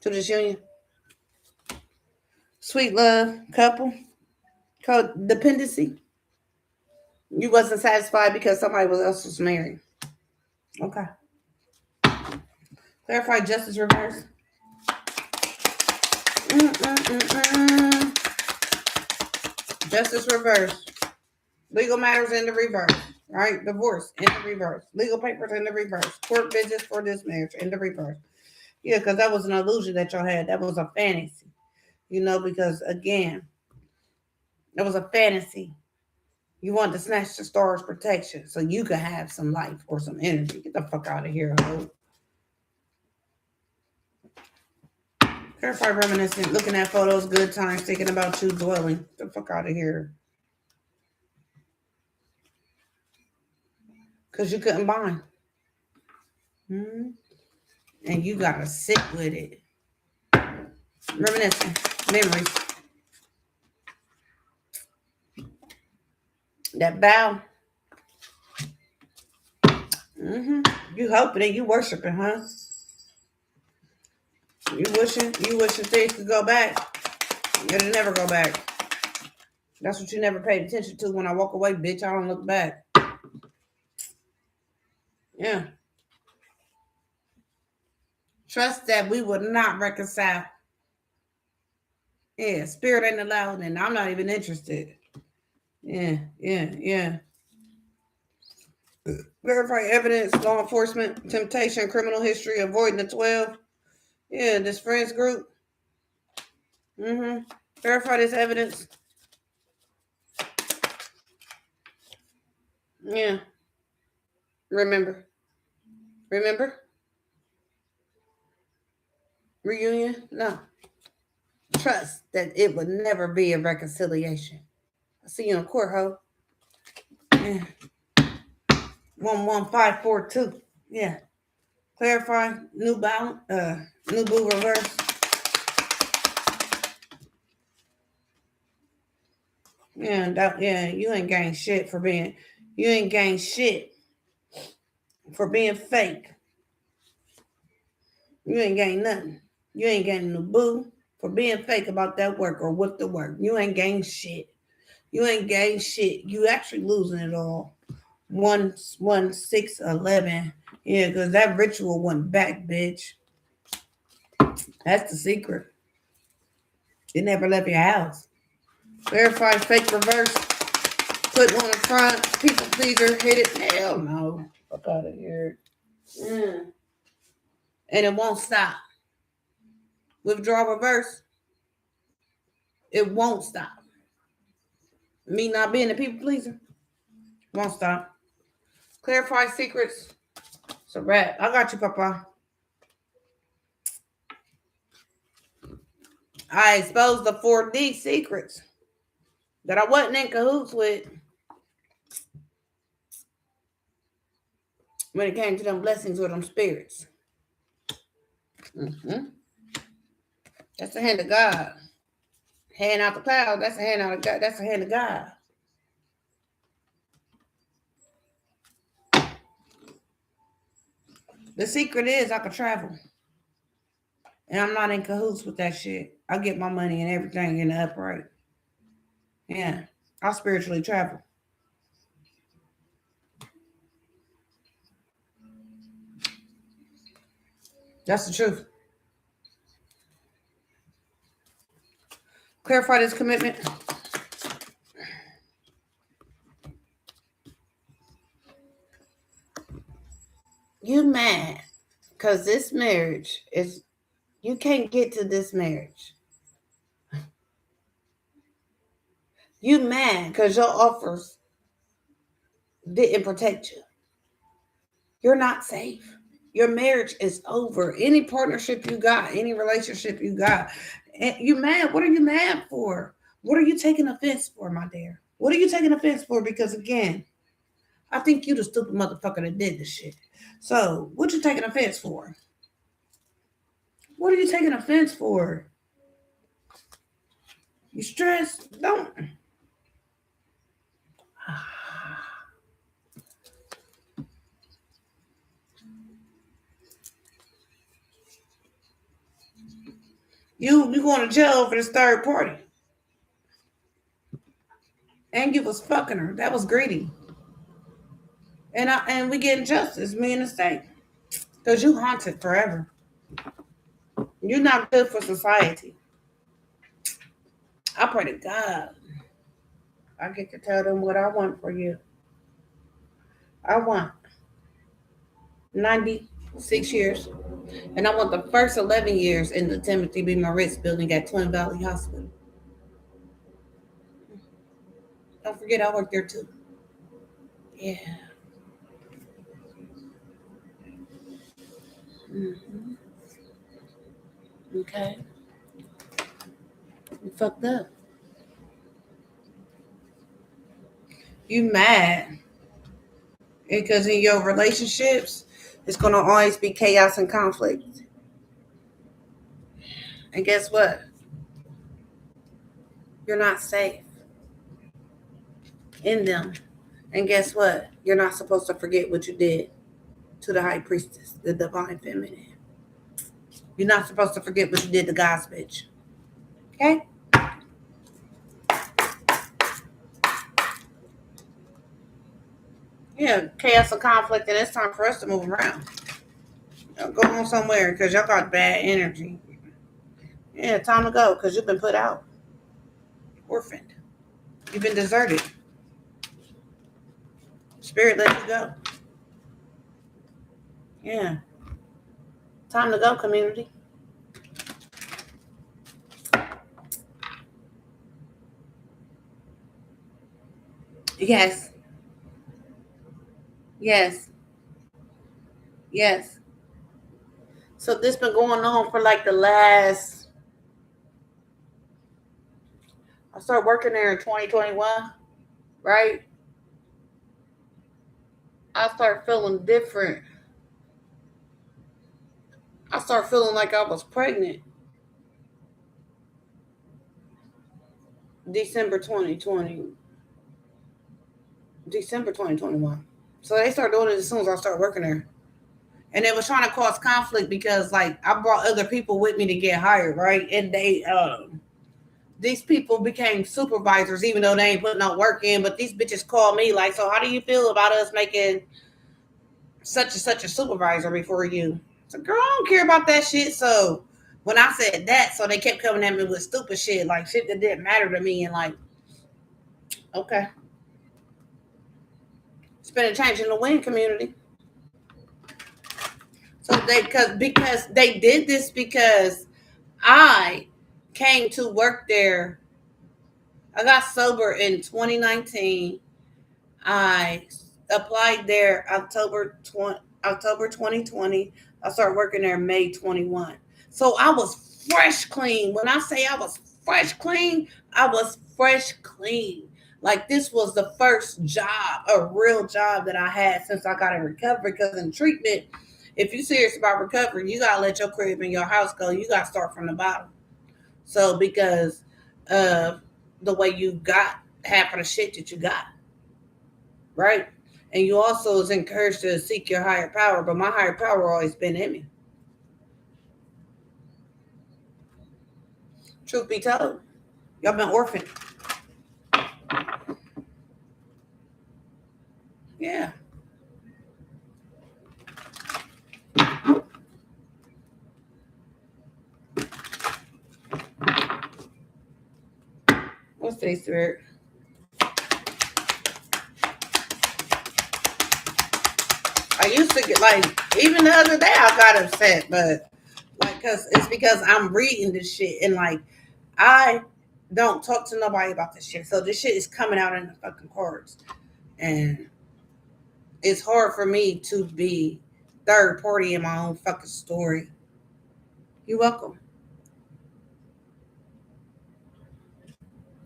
To this union. Sweet love, couple, codependency. You wasn't satisfied because somebody else was married. Okay. Clarify justice reverse. Justice reverse. Legal matters in the reverse. Right? Divorce in the reverse. Legal papers in the reverse. Court visits for this marriage in the reverse. Yeah, because that was an illusion that y'all had. That was a fantasy. Because again, that was a fantasy. You wanted to snatch the star's protection so you could have some life or some energy. Get the fuck out of here, ho. Clarify reminiscent, looking at photos, good times, thinking about you, dwelling. Get the fuck out of here. Because you couldn't bind. And you got to sit with it. Reminiscing, memories. That bow. You hoping and you worshiping, huh? You wishing things could go back. It'll never go back. That's what you never paid attention to. When I walk away, bitch, I don't look back. Yeah. Trust that we will not reconcile. Yeah, spirit ain't allowed, and I'm not even interested. Yeah. Verify evidence, law enforcement, temptation, criminal history, avoiding the 12. Yeah, this friends group. Verify this evidence. Yeah. Remember. Reunion? No. Trust that it would never be a reconciliation. I see you in court, ho. Yeah. 11542. Yeah. Clarify. New bound. New boo reverse. Yeah, you ain't gained shit for being. You ain't gained shit for being fake. You ain't gained nothing. You ain't gained no boo for being fake about that work or with the work. You ain't gained shit. You ain't gained shit. You actually losing it all. 11611. Yeah, because that ritual went back, bitch. That's the secret. It never left your house. Verify fake reverse. Put one in front. People pleaser. Hit it. Hell no. Fuck out of here. And it won't stop. Withdraw reverse. It won't stop. Me not being a people pleaser won't stop. Clarify secrets. It's a wrap. I got you, Papa. I exposed the 4D secrets that I wasn't in cahoots with when it came to them blessings or them spirits. That's the hand of God. Hand out the cloud. That's the hand out of God. That's the hand of God. The secret is I can travel. And I'm not in cahoots with that shit. I get my money and everything in the upright. Yeah. I spiritually travel. That's the truth. Clarify this commitment. You mad because this marriage is, you can't get to this marriage. You mad because your offers didn't protect you. You're not safe. Your marriage is over. Any partnership you got, any relationship you got, and you mad. What are you mad for? What are you taking offense for, my dear? What are you taking offense for? Because again, I think you the stupid motherfucker that did this shit. So what you taking offense for? What are you taking offense for? You stressed? Don't. You going to jail for this third party. And you was fucking her. That was greedy. And we getting justice, me and the state. Because you haunted forever. You're not good for society. I pray to God I get to tell them what I want for you. I want 96 years. And I want the first 11 years in the Timothy B. Moritz building at Twin Valley Hospital. Don't forget I worked there too. Yeah. Okay. You fucked up. You mad. Because in your relationships, it's going to always be chaos and conflict. And guess what? You're not safe in them. And guess what? You're not supposed to forget what you did to the high priestess, the divine feminine. You're not supposed to forget what you did to God's bitch. Okay? Yeah, chaos and conflict, and it's time for us to move around. Go on somewhere because y'all got bad energy. Yeah, time to go because you've been put out, orphaned. You've been deserted. Spirit let you go. Yeah, time to go, community. Yes, yes, yes. So this been going on for like the last. I started working there in 2021, right? I started feeling different. I started feeling like I was pregnant December 2020, December 2021. So they started doing it as soon as I started working there. And it was trying to cause conflict because like I brought other people with me to get hired, right? And they these people became supervisors even though they ain't putting no work in, but these bitches called me like, so how do you feel about us making such and such a supervisor before you? So girl, I don't care about that shit. So when I said that, so they kept coming at me with stupid shit, like shit that didn't matter to me, and like, okay. It's been a change in the wind community. So they because they did this because I came to work there. I got sober in 2019. I applied there October 2020. I started working there May 21. So I was fresh clean. When I say I was fresh clean, I was fresh clean. Like this was the first job, a real job that I had since I got in recovery. Because in treatment, if you're serious about recovery, you gotta let your crib and your house go. You gotta start from the bottom. So because of the way you got half of the shit that you got, right? And you also is encouraged to seek your higher power, but my higher power always been in me. Truth be told, y'all been orphaned. Yeah. What's today's spirit? I used to get like even the other day I got upset, but like cause it's because I'm reading this shit and like I don't talk to nobody about this shit. So this shit is coming out in the fucking cards. And it's hard for me to be third party in my own fucking story. You're welcome.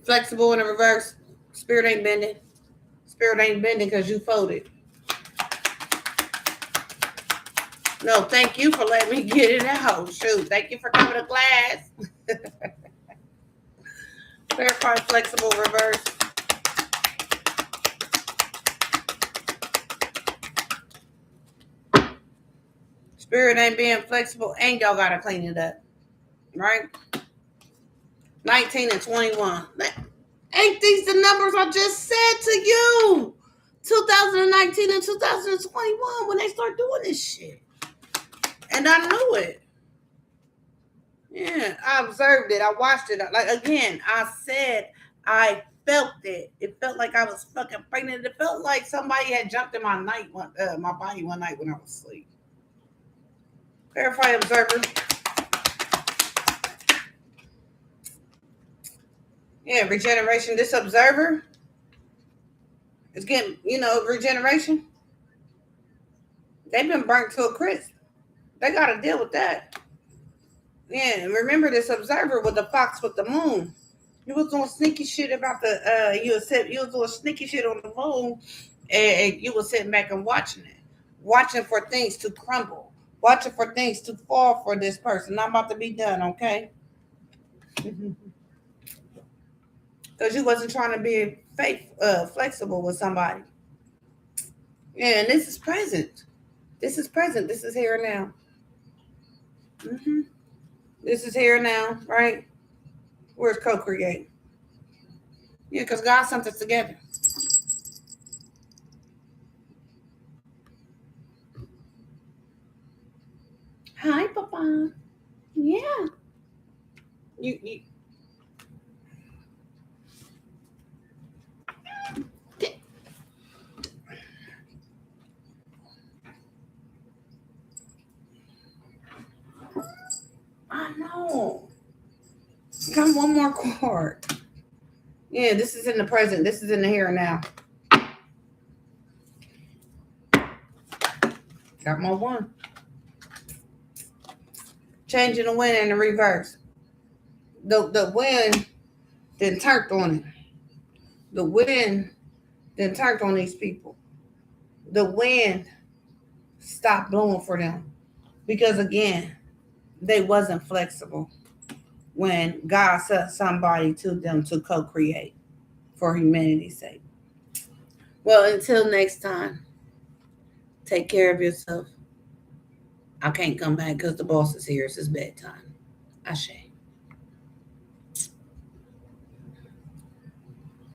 Flexible in the reverse. Spirit ain't bending. Spirit ain't bending because you folded. No, thank you for letting me get it out. Shoot, thank you for coming to class. Clarify flexible reverse. Spirit ain't being flexible, and y'all gotta clean it up, right? 19 and 21. Ain't these the numbers I just said to you? 2019 and 2021 when they start doing this shit. And I knew it. Yeah, I observed it. I watched it. Like again, I said I felt it. It felt like I was fucking pregnant. It felt like somebody had jumped in my body one night when I was asleep. Verify observer. Yeah, regeneration. This observer is getting, regeneration. They've been burnt to a crisp. They got to deal with that. Yeah, and remember this observer with the fox with the moon. You was doing sneaky shit about you was doing sneaky shit on the moon, and you was sitting back and watching for things to crumble, watching for things to fall for this person. Not about to be done, okay? Because you wasn't trying to be flexible with somebody. Yeah, and this is present. This is present. This is here now. hmm This is here now, right? Where's co-create? Yeah, because God sent us together. Hi, Papa. Yeah. You I know. Got one more card. Yeah, this is in the present. This is in the here and now. Got my one. Changing the wind in the reverse. The wind then turned on it. The wind then turned on these people. The wind stopped blowing for them because again, they wasn't flexible when God sent somebody to them to co-create for humanity's sake. Well, until next time, take care of yourself. I can't come back because the boss is here. It's his bedtime. Ashe.